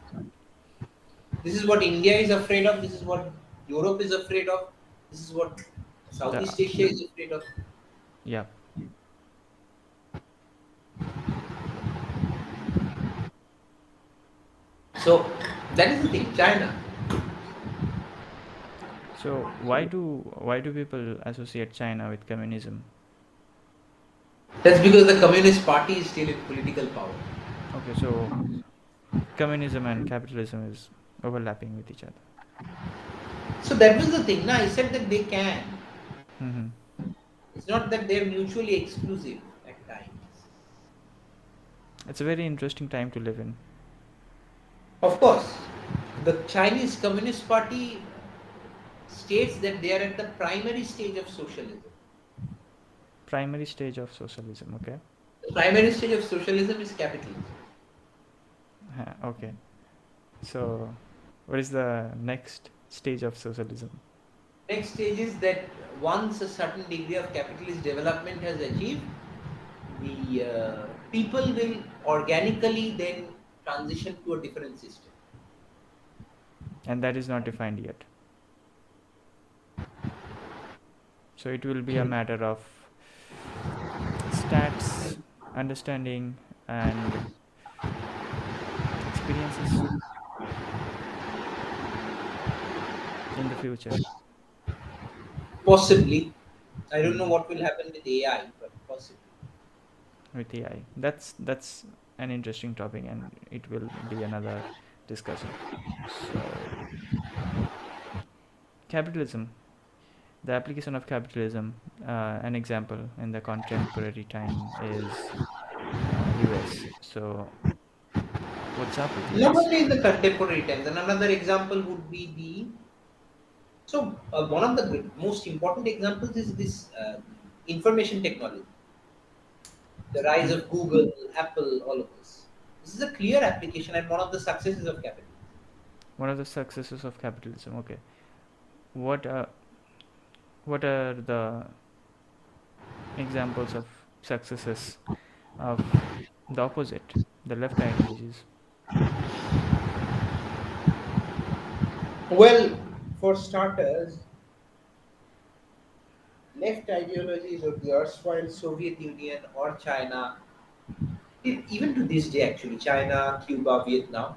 This is what India is afraid of. This is what Europe is afraid of. This is what The Southeast Asia is afraid of. Yeah. So that is the thing. China. So why do people associate China with communism? That's because the Communist Party is still in political power. Okay, so communism and capitalism is overlapping with each other. So that was the thing. Now I said that they can. Mm-hmm. It's not that they're mutually exclusive at times. It's a very interesting time to live in. Of course, the Chinese Communist Party states that they are at the primary stage of socialism. Primary stage of socialism. Okay. The primary stage of socialism is capitalism. Okay. So, what is the next stage of socialism? Next stage is that once a certain degree of capitalist development has achieved, the people will organically then transition to a different system. And that is not defined yet. So, it will be a matter of stats, understanding, and experiences in the future Possibly, I don't know hmm what will happen with AI, but possibly. with AI. That's an interesting topic, and it will be another discussion. So, capitalism, the application of capitalism, an example in the contemporary time is US. So, what's up with Not US? only in the contemporary times, and another example would be the so one of the most important examples is this. Information technology, the rise Hmm. of Google, Apple, all of this. This is a clear application and one of the successes of capitalism. One of the successes of capitalism. Okay. What uh, what are the examples of successes of the opposite, the left ideologies? Well, for starters, left ideologies of the erstwhile Soviet Union or China, even to this day actually, China, Cuba, Vietnam.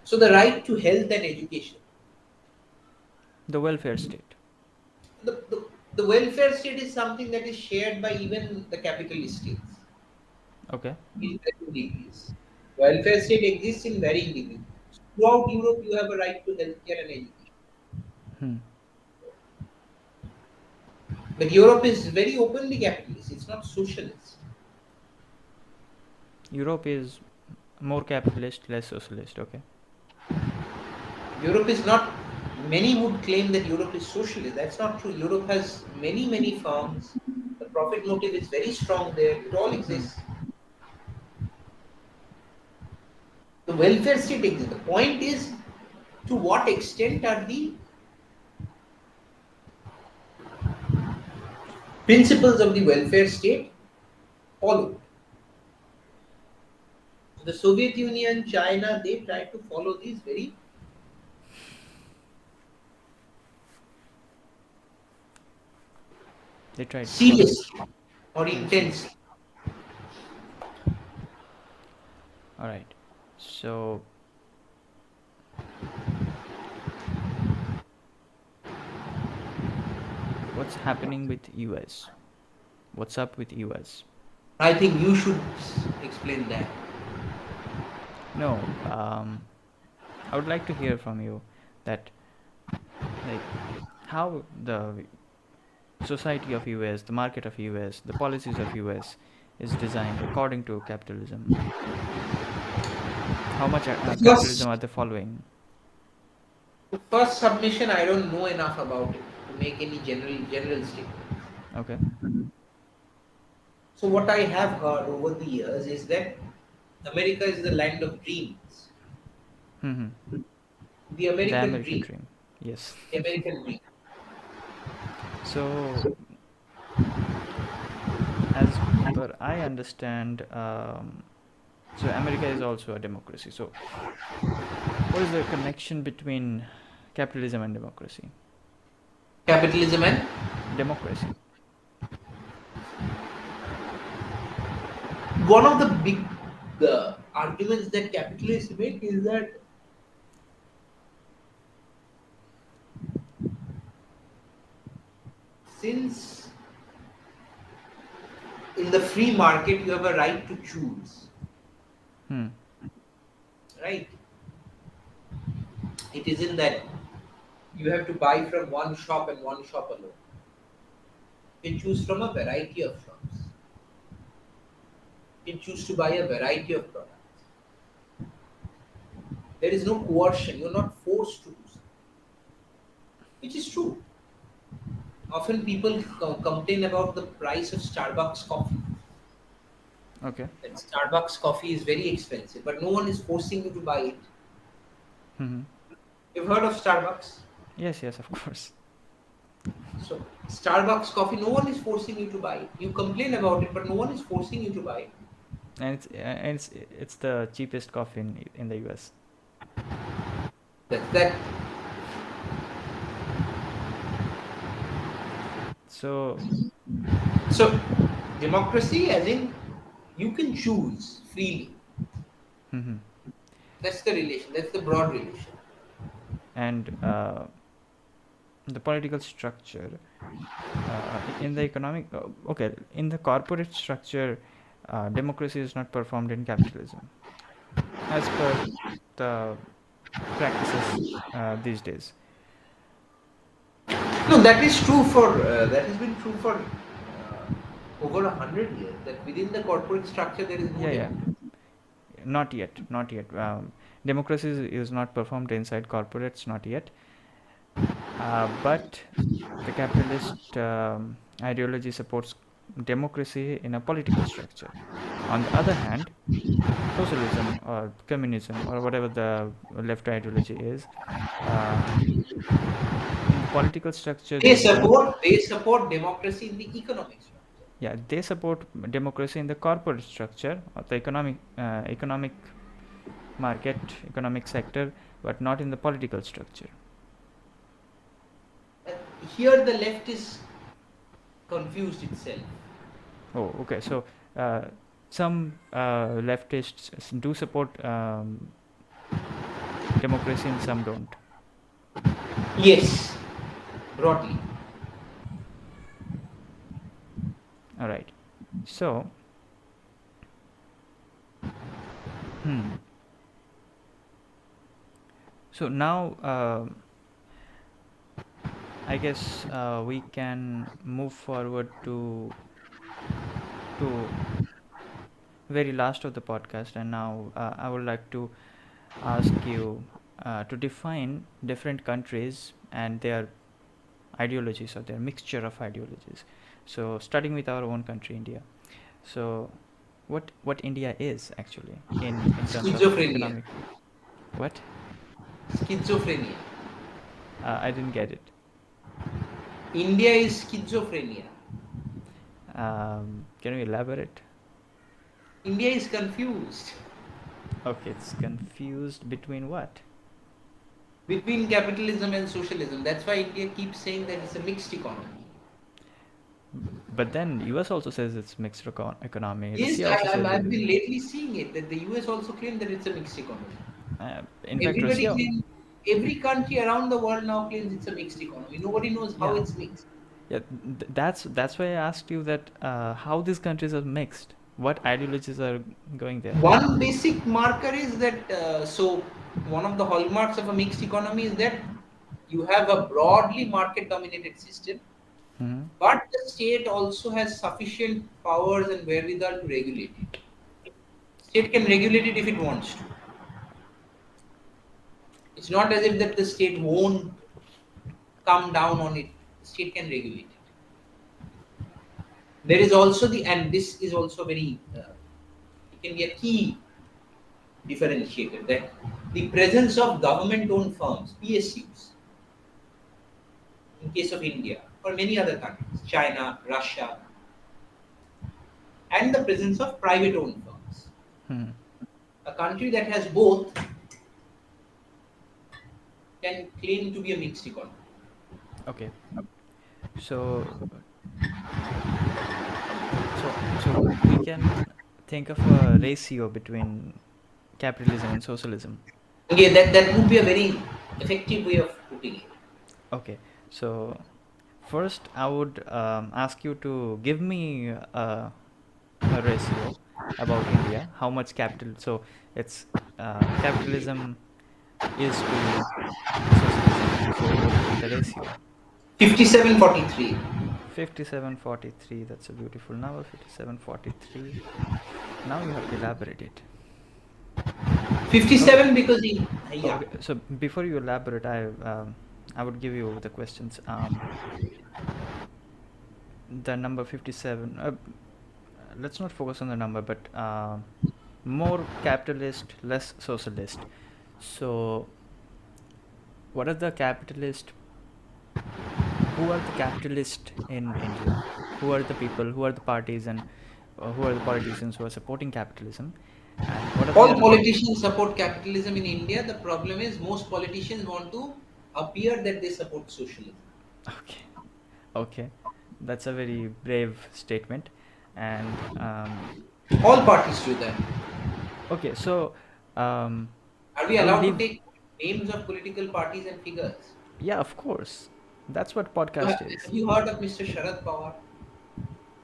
So the right to health and education. The welfare state. The welfare state is something that is shared by even the capitalist states Okay. in varying degrees. Welfare state exists in varying degrees. Throughout Europe, you have a right to healthcare and education. Hmm. But Europe is very openly capitalist. It's not socialist. Europe is more capitalist, less socialist. Okay. Europe is not. Many would claim that Europe is socialist. That's not true. Europe has many firms. The profit motive is very strong there. It all Hmm. exists. The welfare state exists. The point is, to what extent are the principles of the welfare state followed? So the Soviet Union, China, they tried to follow these very They tried to follow. seriously or Very intensely. seriously. All right. So, what's happening with US? What's up with US? I think you should explain that. No, I would like to hear from you that, like, how the society of US, the market of US, the policies of US is designed according to capitalism. How much The capitalism first, are they following? the first submission, I don't know enough about it to make any general statement. Okay. So what I have heard over the years is that America is the land of dreams. Mm-hmm. The The American American dream. dream. Yes. The American dream. So, as per I understand, so America is also a democracy. So, what is the connection between capitalism and democracy? Capitalism and Democracy. one of the big arguments that capitalists make is that since in the free market you have a right to choose, Hmm. right? It isn't that you have to buy from one shop and one shop alone. You can choose from a variety of shops. You can choose to buy a variety of products. There is no coercion. You're not forced to do so, which is true. Often people complain about the price of Starbucks coffee. Okay. That Starbucks coffee is very expensive, but no one is forcing you to buy it. Mm-hmm. You've heard of Starbucks? Yes, yes, of course. So Starbucks coffee, no one is forcing you to buy it. You complain about it, but no one is forcing you to buy it. And it's the cheapest coffee in the US. That So, so democracy, as in you can choose freely. mm-hmm. That's the relation. That's the broad relation. And the political structure in the economic okay, in the corporate structure, democracy is not performed in capitalism as per the practices these days. No, that is true for that has been true for over 100 years. That within the corporate structure there is no Yeah, yeah. democracy. Not yet, not yet. Democracy is not performed inside corporates, not yet. But the capitalist ideology supports democracy in a political structure. On the other hand, socialism or communism or whatever the left ideology is, uh, in the political structure, They they don't. support they support democracy in the economic structure. Yeah, they support democracy in the corporate structure or the economic market, economic sector, but not in the political structure. Uh, Here the left is confused itself. Oh, okay. So uh, some leftists do support democracy and some don't. Yes, broadly. All right. So, hmm. So now, I guess we can move forward to very last of the podcast, and now I would like to ask you to define different countries and their ideologies or their mixture of ideologies. So, starting with our own country, India. So, what India is actually in terms of Schizophrenia. economic. What? Schizophrenia. I didn't get it. India is schizophrenia. Can you elaborate? India is confused Okay, it's confused between what? between capitalism and socialism. That's why India keeps saying that it's a mixed economy. But then US also says it's mixed economy. Yes, Russia also says it I've is. been lately seeing it that the US also claimed that it's a mixed economy. In fact, Everybody Russia. claims, every country around the world now claims it's a mixed economy. Nobody knows how Yeah, it's mixed. yeah. That's why I asked you that how these countries are mixed. What ideologies are going there? One basic marker is that one of the hallmarks of a mixed economy is that you have a broadly market dominated system, Hmm. but the state also has sufficient powers and wherewithal to regulate it. State can regulate it if it wants to. It's not as if that the state won't come down on it. The state can regulate it. There is also and this is also very, it can be a key differentiator, that the presence of government-owned firms, PSUs, in case of India or many other countries, China, Russia, and the presence of private-owned firms. Hmm. A country that has both can claim to be a mixed economy. Okay. So so we can think of a ratio between capitalism and socialism. Okay, that would be a very effective way of putting it. Okay. So first, I would ask you to give me a ratio about India. How much capital? So it's capitalism is to socialism. So what would be the ratio? 57-43. 57-43. That's a beautiful number. 57-43. Now you have to elaborate it. Okay. 57 because Oh, yeah. okay. So before you elaborate, I would give you the questions. The number 57. Let's not focus on the number, but more capitalist, less socialist. So, what are the capitalist? Who are the capitalists in India? Who are the people? Who are the parties and who are the politicians who are supporting capitalism? And what are All their? politicians support capitalism in India. The problem is most politicians want to appear that they support socialism. Okay, okay, that's a very brave statement. And All parties do that. okay, so um, Are we I will allowed to leave. take names of political parties and figures? Yeah, of course. That's what Have podcast is. you heard of Mr. Sharad Pawar?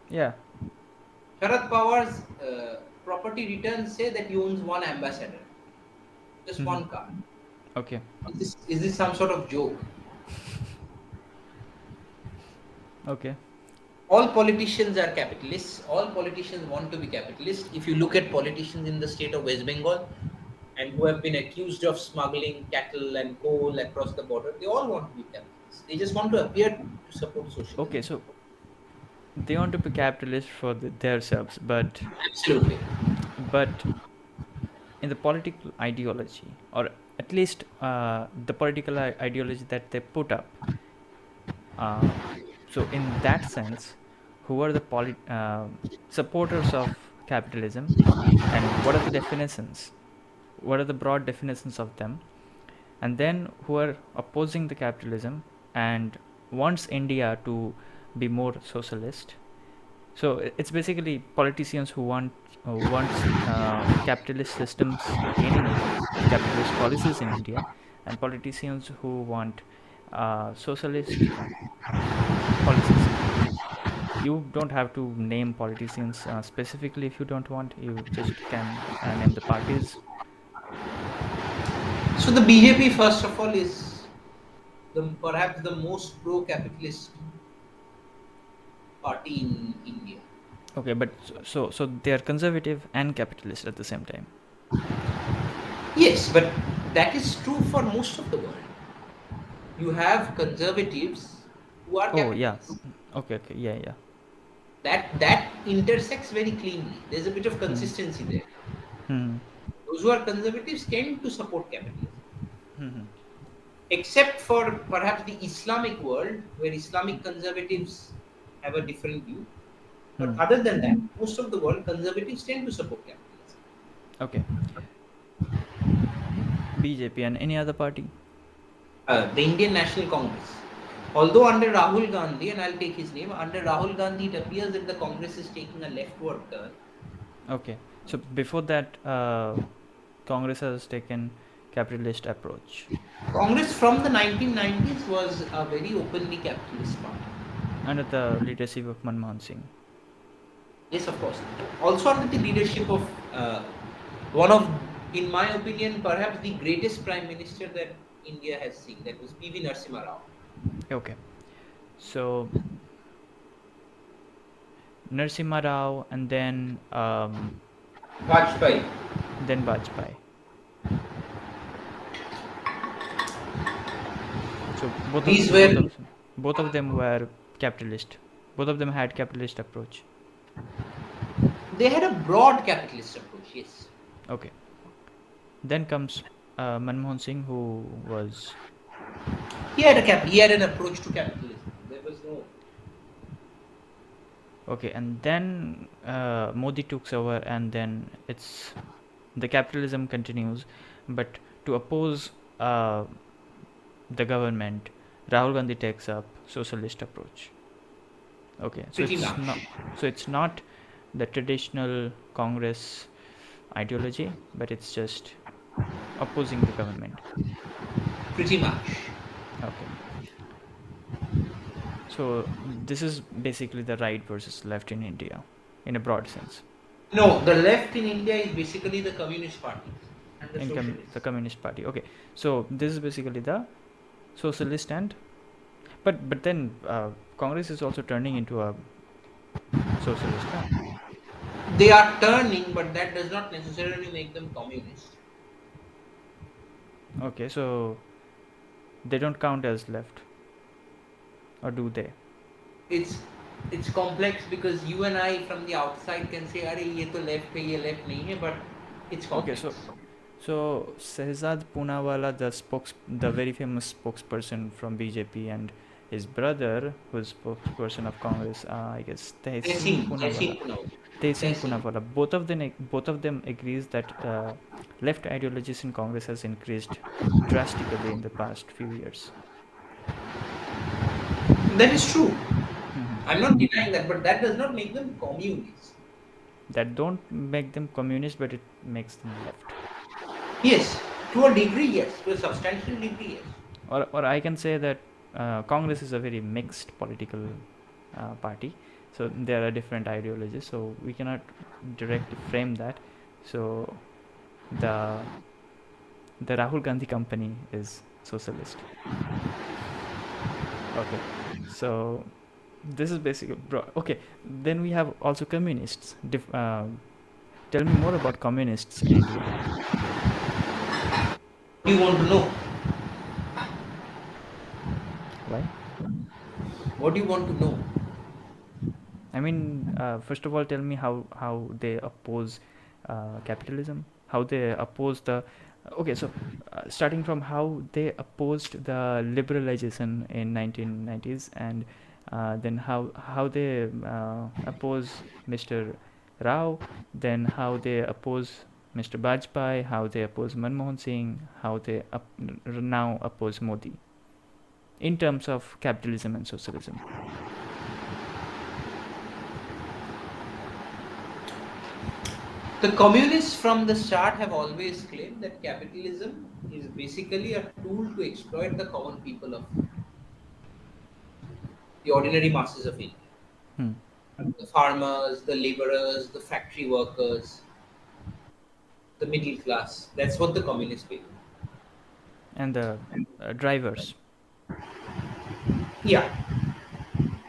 Yeah. Sharad Pawar's property returns say that he owns one ambassador, just Hmm. one car. Okay. Is this some sort of joke? Okay. All politicians are capitalists. All politicians want to be capitalists. If you look at politicians in the state of West Bengal and who have been accused of smuggling cattle and coal across the border, they all want to be capitalists. They just want to appear to support Okay, socialism. so they want to be capitalist for themselves, Absolutely. but in the political ideology, or at least the political ideology that they put up. Uh, so in that sense, who are the supporters of capitalism, and what are the definitions? What are the broad definitions of them? And then who are opposing the capitalism and wants India to be more socialist. So it's basically politicians who wants capitalist systems in India, capitalist policies in India, and politicians who want socialist policies in India. You don't have to name politicians specifically if you don't want. You just can name the parties. So the BJP, first of all, is perhaps the most pro-capitalist party in India. Okay, but so they are conservative and capitalist at the same time. Yes, but that is true for most of the world. You have conservatives who are Oh yeah. capitalists. Okay, okay, yeah, yeah. That intersects very cleanly. There's a bit of Hmm. consistency there. Hmm. Those who are conservatives tend to support capitalism, Hmm. except for perhaps the Islamic world, where Islamic conservatives have a different view. But Hmm. other than that, most of the world conservatives tend to support capitalism. Okay. BJP and any other party. The Indian National Congress. Although under Rahul Gandhi, and I'll take his name, under Rahul Gandhi, it appears that the Congress is taking a leftward turn. Okay. So before that, Congress has taken capitalist approach Congress from the 1990s was a very openly capitalist party. under the leadership of Manmohan Singh. Yes, of course. Also under the leadership of one of, in my opinion, perhaps the greatest prime minister that India has seen. That was P.V. Narasimha Rao. Okay. So Narasimha Rao and Vajpayee. then Vajpayee. So These were, both of them were capitalist. Both of them had capitalist approach. they had a broad capitalist approach, yes. Okay. Then comes Manmohan Singh, who was He had an approach to capitalism. There was no. okay, and then Modi took over, and then it's the capitalism continues, but to oppose the government, Rahul Gandhi takes up socialist approach. Okay, so Pretty much. it's not the traditional Congress ideology, but it's just opposing the government. Pretty much. Okay, so this is basically the right versus left in India, in a broad sense. No, the left in India is basically the Communist Party and the The Socialists. Communist Party. Okay, so this is basically the socialist and but then Congress is also turning into a socialist, no? They are turning, but that does not necessarily make them communist. Okay, so they don't count as left, or do they? It's it's complex because you and I from the outside can say, "Arey, ye to left hai, ye left nahi hai," but it's Okay, complex. so Shehzad Poonawala, the very famous spokesperson from BJP, and his brother, who's spokesperson of Congress, I guess Tehseen Tehseen Poonawala. Punawalla. Tehseen Tehseen. Poonawala. Both of them agrees that left ideologies in Congress has increased drastically in the past few years. That is true. Mhm. I'm not denying that, but that does not make them communists. That don't make them communist, but it makes them left. Yes, to a degree, yes. To a substantial degree, yes. Or I can say that Congress is a very mixed political party. So there are different ideologies. So we cannot directly frame that. So the Rahul Gandhi company is socialist. Okay, so this is basically okay. Then we have also communists. Tell me more about communists in India. Do you want to know? Why? What do you want to know? I mean, first of all, tell me how they oppose capitalism, how they oppose the. Okay, so starting from how they opposed the liberalization in 1990s, and then how they oppose Mr. Rao, then how they oppose Mr. Bajpai, how they oppose Manmohan Singh, how they now oppose Modi in terms of capitalism and socialism. The communists from the start have always claimed that capitalism is basically a tool to exploit the common people of the ordinary masses of India. Hmm. The farmers, the laborers, the factory workers, the middle class. That's what the communists believe. And the drivers, Yeah.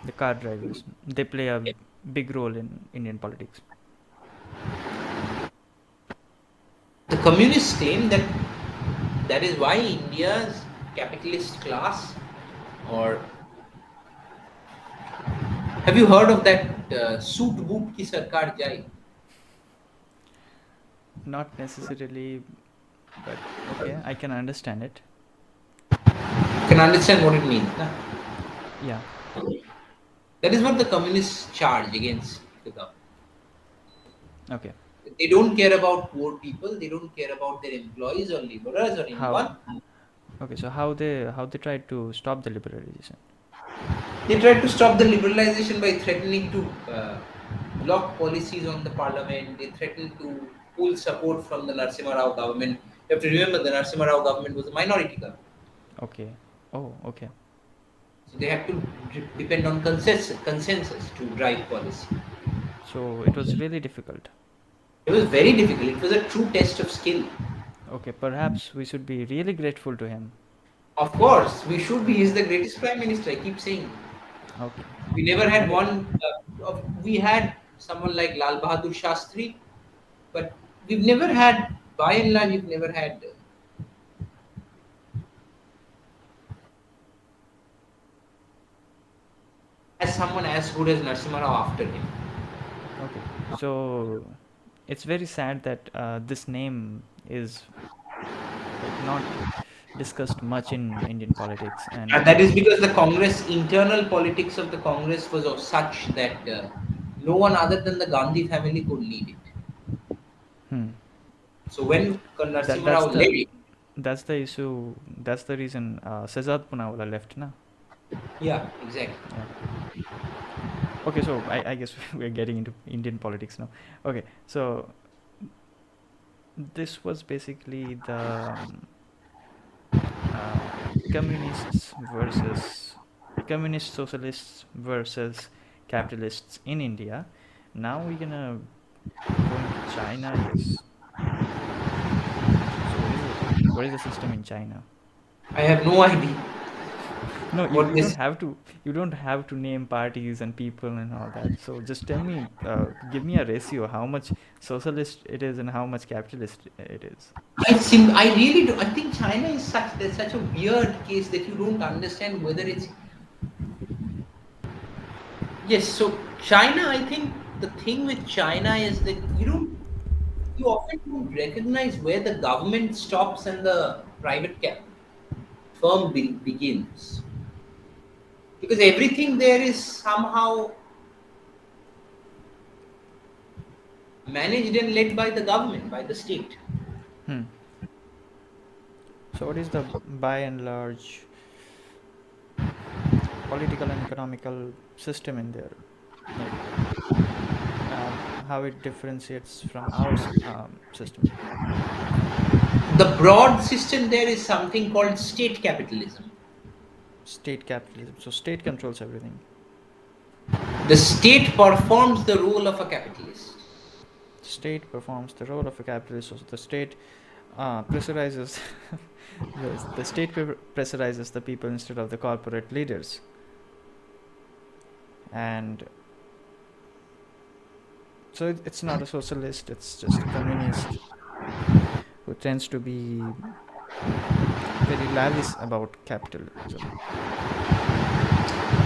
the car drivers, they play a big role in Indian politics. The communists claim that that is why India's capitalist class, or have you heard of that suit boot ki sarkar jai? Not necessarily, but okay, I can understand it. You can understand what it means. Na? Yeah. That is what the communists charge against the government. Okay. They don't care about poor people. They don't care about their employees or laborers or How? anyone. Okay, so how they try to stop the liberalization? They tried to stop the liberalization by threatening to block policies on the parliament. They threatened to pull support from the Narasimha Rao government. You have to remember the Narasimha Rao government was a minority government. Okay. Oh, okay. So they have to depend on consensus to drive policy. So it was really difficult. It was very difficult. It was a true test of skill. Okay, perhaps we should be really grateful to him. Of course, we should be. He's the greatest prime minister. I keep saying. Okay. We never had And one. We had someone like Lal Bahadur Shastri, but we've never had. By and large, we've never had as someone as good as Narasimha Rao after him. okay, so it's very sad that this name is like not discussed much in Indian politics, and And that is because the Congress, internal politics of the Congress was of such that no one other than the Gandhi family could lead it. hmm, So when that Narasimha that's Rao led the it, that's the issue. That's the reason Sazad Punawala left, na? yeah, exactly. Yeah. Okay, so I guess we're getting into Indian politics now. Okay, so this was basically the uh, communists versus communist socialists versus capitalists in India. Now we're gonna go into China, I guess. So what is the system in China? I have no idea No, you, what you don't this. have to name parties and people and all that. So just tell me, give me a ratio, how much socialist it is and how much capitalist it is. I really do. I think China is such. There's such a weird case that you don't understand whether it's. Yes, so China. I think the thing with China is that you often don't recognize where the government stops and the private firm begins, because everything there is somehow managed and led by the government, by the state. Hmm. So what is the by and large political and economical system in there? Like how it differentiates from our system? The broad system there is something called state capitalism. State capitalism. So state controls everything. The state performs the role of a capitalist. State performs the role of a capitalist. So the state pressurizes the state pressurizes the people instead of the corporate leaders. And so it's not a socialist, it's just a communist who tends to be very lavish about capitalism.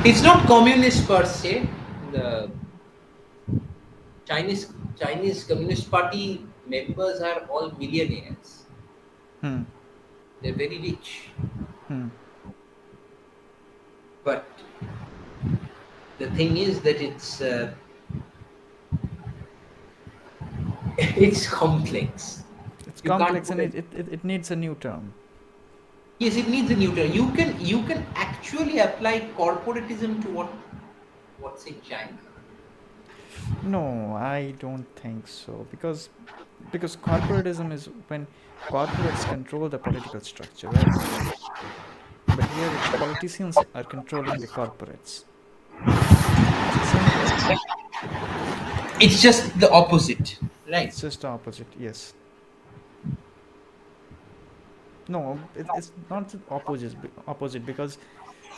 It's not communist per se. The Chinese Chinese Communist Party members are all millionaires. Hmm. They're very rich. Hmm. But the thing is that it's complex. It's You can't complex put and it. it needs a new term. Yes, it needs a new term. You can actually apply corporatism to what's in China. No, I don't think so because corporatism is when corporates control the political structure, right? But here it's politicians are controlling the corporates. It's the same thing. It's just the opposite, right? It's just the opposite. Yes. No, it's not the opposite because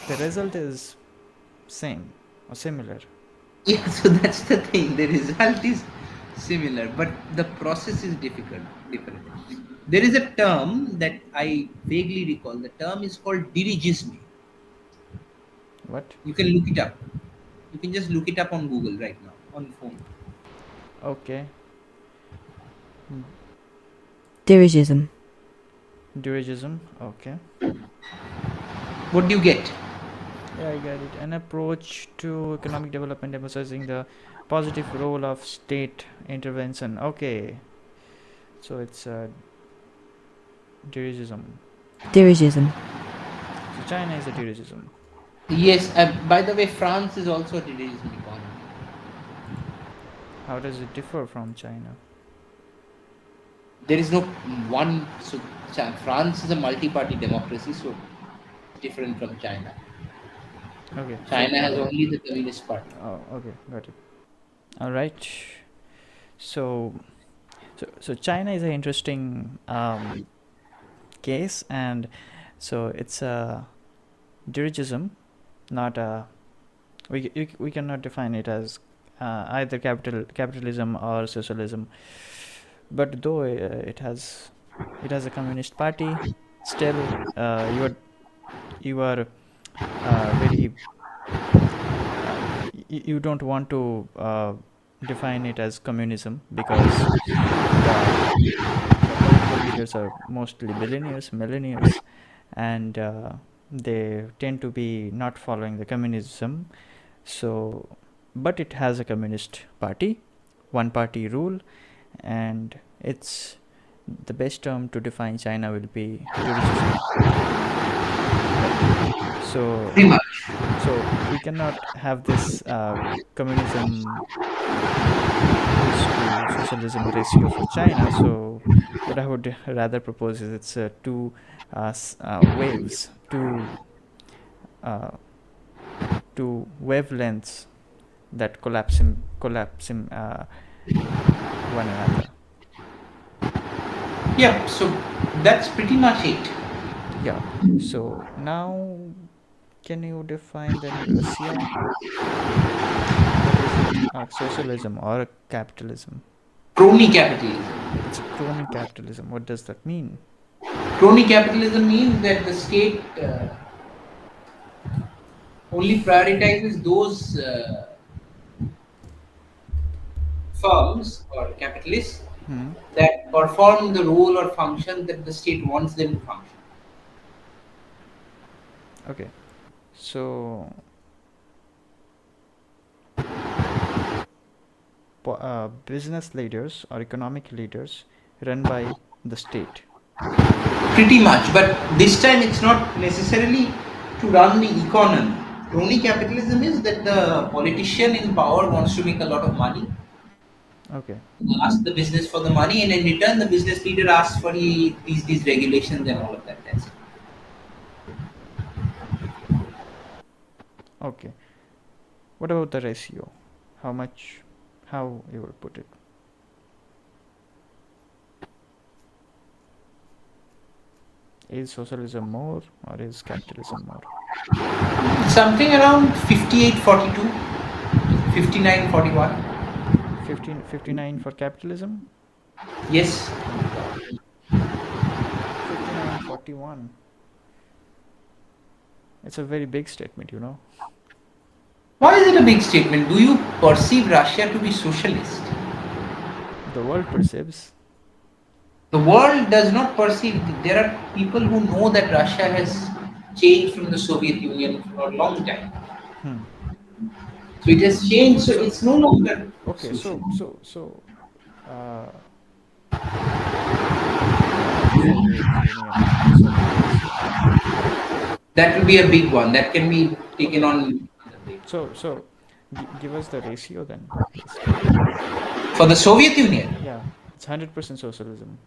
the result is same or similar. Yeah, so that's the thing. The result is similar, but the process is different. There is a term that I vaguely recall. The term is called dirigisme. What? You can look it up. You can just look it up on Google right now on phone. Okay. Dirigism. Dirigism. Okay. What do you get? Yeah, I get it. An approach to economic development emphasizing the positive role of state intervention. Okay. So it's dirigism. Dirigism. So China is a dirigism. Yes. By the way, France is also a dirigism economy. How does it differ from China? There is no one. So France is a multi-party democracy, so different from China. Okay. So China has only the Communist Party. oh, okay, got it. All right. So so China is an interesting case, and so it's a dirigism, not a we cannot define it as either capitalism or socialism. But though it has a communist party, still you are very you don't want to define it as communism because the the political leaders are mostly billionaires, millionaires, and they tend to be not following the communism. So, but it has a communist party, one party rule, and it's the best term to define China will be dirigism, right? So, Pretty much. so we cannot have this communism is to socialism ratio for China. So, what I would rather propose is it's two waves, uh, two wavelengths that collapsing one another. Yeah. So that's pretty much it. Yeah. So now, can you define then Russia? What is it? Socialism or capitalism? Crony capitalism. It's a crony capitalism. What does that mean? Crony capitalism means that the state only prioritizes those firms or capitalists Hmm. that perform the role or function that the state wants them to function. Okay. So business leaders or economic leaders run by the state. Pretty much, but this time it's not necessarily to run the economy. Crony capitalism is that the politician in power wants to make a lot of money, Okay. asks the business for the money, and in return, the business leader asks for these regulations and all of that. That's it. Okay. What about the ratio? How much? How you would put it? Is socialism more or is capitalism more? Something around 58-42, 59-41. 59 for capitalism? Yes. Oh my god. 59-41. It's a very big statement, you know. Why is it a big statement? Do you perceive Russia to be socialist? The world perceives. The world does not perceive. There are people who know that Russia has changed from the Soviet Union for a long time. Hmm. So it has changed. So So it's no longer okay, social. uh, what about the Soviet Union and the Soviet Russia? That will be a big one. That can be taken Okay, on so give us the ratio then, at least. for the Soviet Union. Yeah, it's 100% socialism.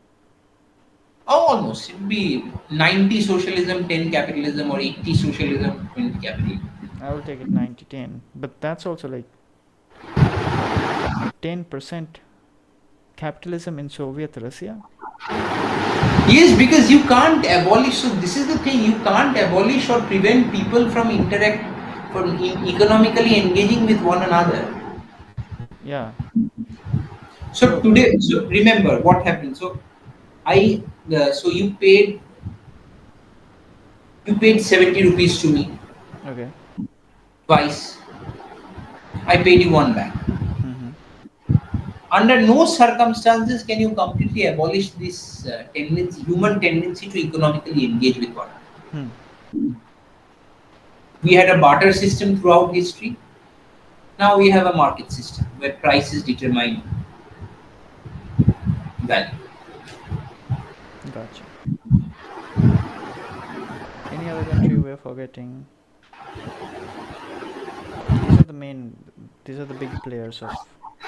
Oh, almost. It would be 90 socialism, 10 capitalism, or 80 socialism, 20 capitalism. I will take it 90-10, but that's also like 10% capitalism in Soviet Russia. Yes, because you can't abolish. So this is the thing: you can't abolish or prevent people from economically engaging with one another. Yeah. So So today, so remember what happened. So so you paid 70 rupees to me okay. twice. I paid you one back. Mm-hmm. Under no circumstances can you completely abolish this human tendency to economically engage with one another. Hmm. We had a barter system throughout history. Now we have a market system where prices determine value. Gotcha. Any other country we're forgetting? These are the main. These are the big players of.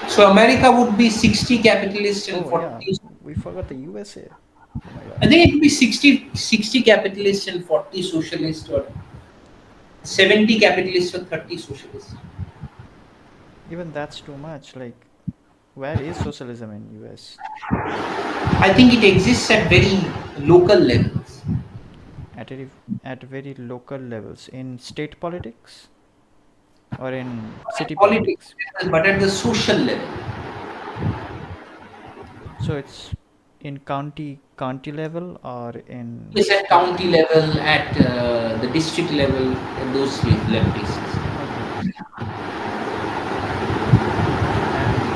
So America would be 60 capitalist and Oh yeah, 40. we forgot the USA. Oh my I God. think it would be 60 capitalist and 40 socialist, or 70 capitalist and 30 socialist. Even that's too much. Like, where is socialism in US? I think it exists at very local levels. At a, at very local levels in state politics or in city Politics, politics. but at the social level. So it's in county level or in Yes, at county level, at the district level, at those level places. okay.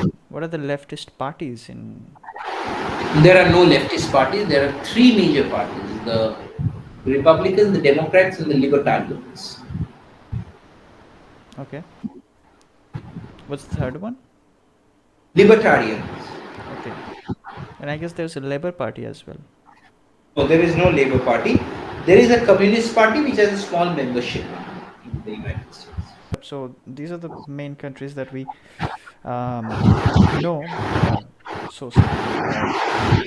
And what are the leftist parties in There are no leftist parties. There are three major parties: the Republicans, the Democrats, and the Libertarians. okay. What's the third one? Libertarians. Okay. And I guess there's a Labour Party as well. No, there is no Labour Party. There is a Communist Party which has a small membership in the United States. So these are the main countries that we know are socialism, right? In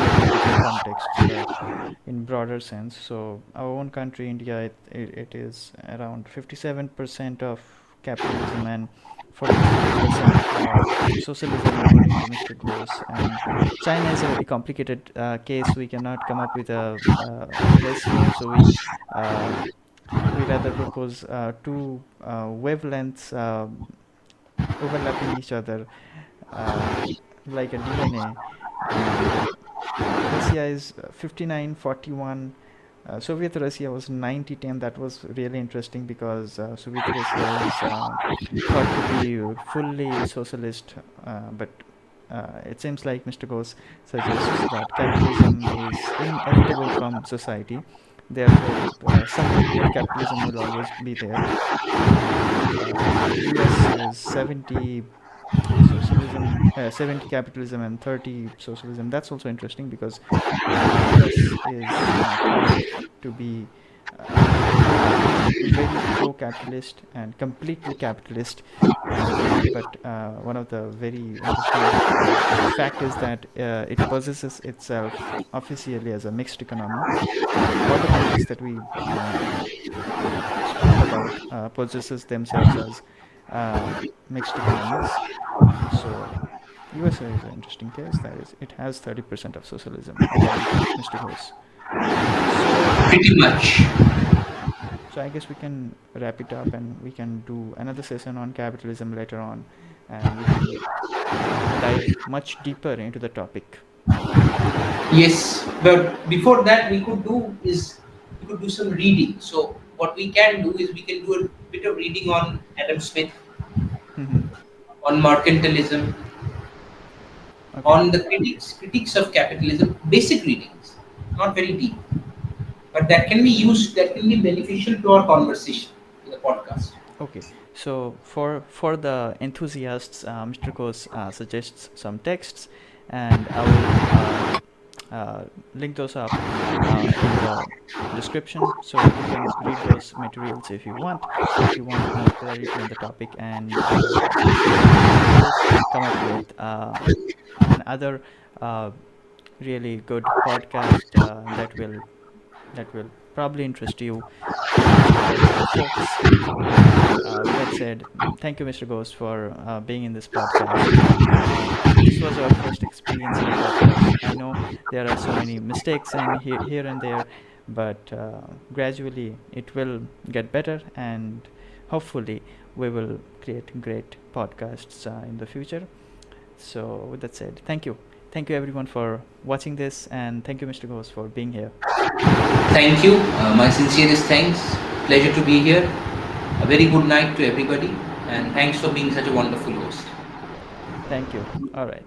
geographical contexts, but in broader sense. So our own country, India, it is around 57% of capitalism and 43% of socialism, according to Mr. Ghosh. And China is a very complicated case. We cannot come up with a ratio, so uh, we rather propose two wavelengths overlapping each other uh, like a DNA. And Russia is 59-41. Soviet Russia was 90-10. That was really interesting because Soviet Russia is thought to be fully socialist, but it seems like Mr. Ghosh suggests that capitalism is inevitable from society. Therefore, some degree of capitalism will always be there. And US is 70 socialism, 70 capitalism, and 30 socialism. That's also interesting because US is thought to be very pro-capitalist and completely capitalist. But one of the very interesting fact is that it possesses itself officially as a mixed economy. All the countries that we spoke about possesses themselves as mixed economies. So USA is an interesting case. That is, it has 30% of socialism, according to Mr. Ghosh. So, Pretty much. so I guess we can wrap it up, and we can do another session on capitalism later on, and we can dive much deeper into the topic. Yes, but before that, we could do some reading. So what we can do is we can do a bit of reading on Adam Smith, Mm-hmm. on mercantilism, Okay. on the critiques of capitalism, basic readings, not very deep, but that can be used, that can be beneficial to our conversation in the podcast. Okay, so for the enthusiasts, Mr. Kos suggests some texts, and I will link those up in the description, so you can read those materials if you want more clarity on the topic, and we will come up with another uh, really good podcast that will probably interest you, to the folks. And with that said, thank you, Mr. Ghost, for being in this podcast. This was our first experience in a podcast. I know there are so many mistakes and here and there, but gradually it will get better, and hopefully we will create great podcasts in the future. So, with that said, thank you. Thank you, everyone, for watching this, and thank you, Mr. Ghost, for being here. Thank you. My sincerest thanks. Pleasure to be here. A very good night to everybody, and thanks for being such a wonderful host. Thank you. All right.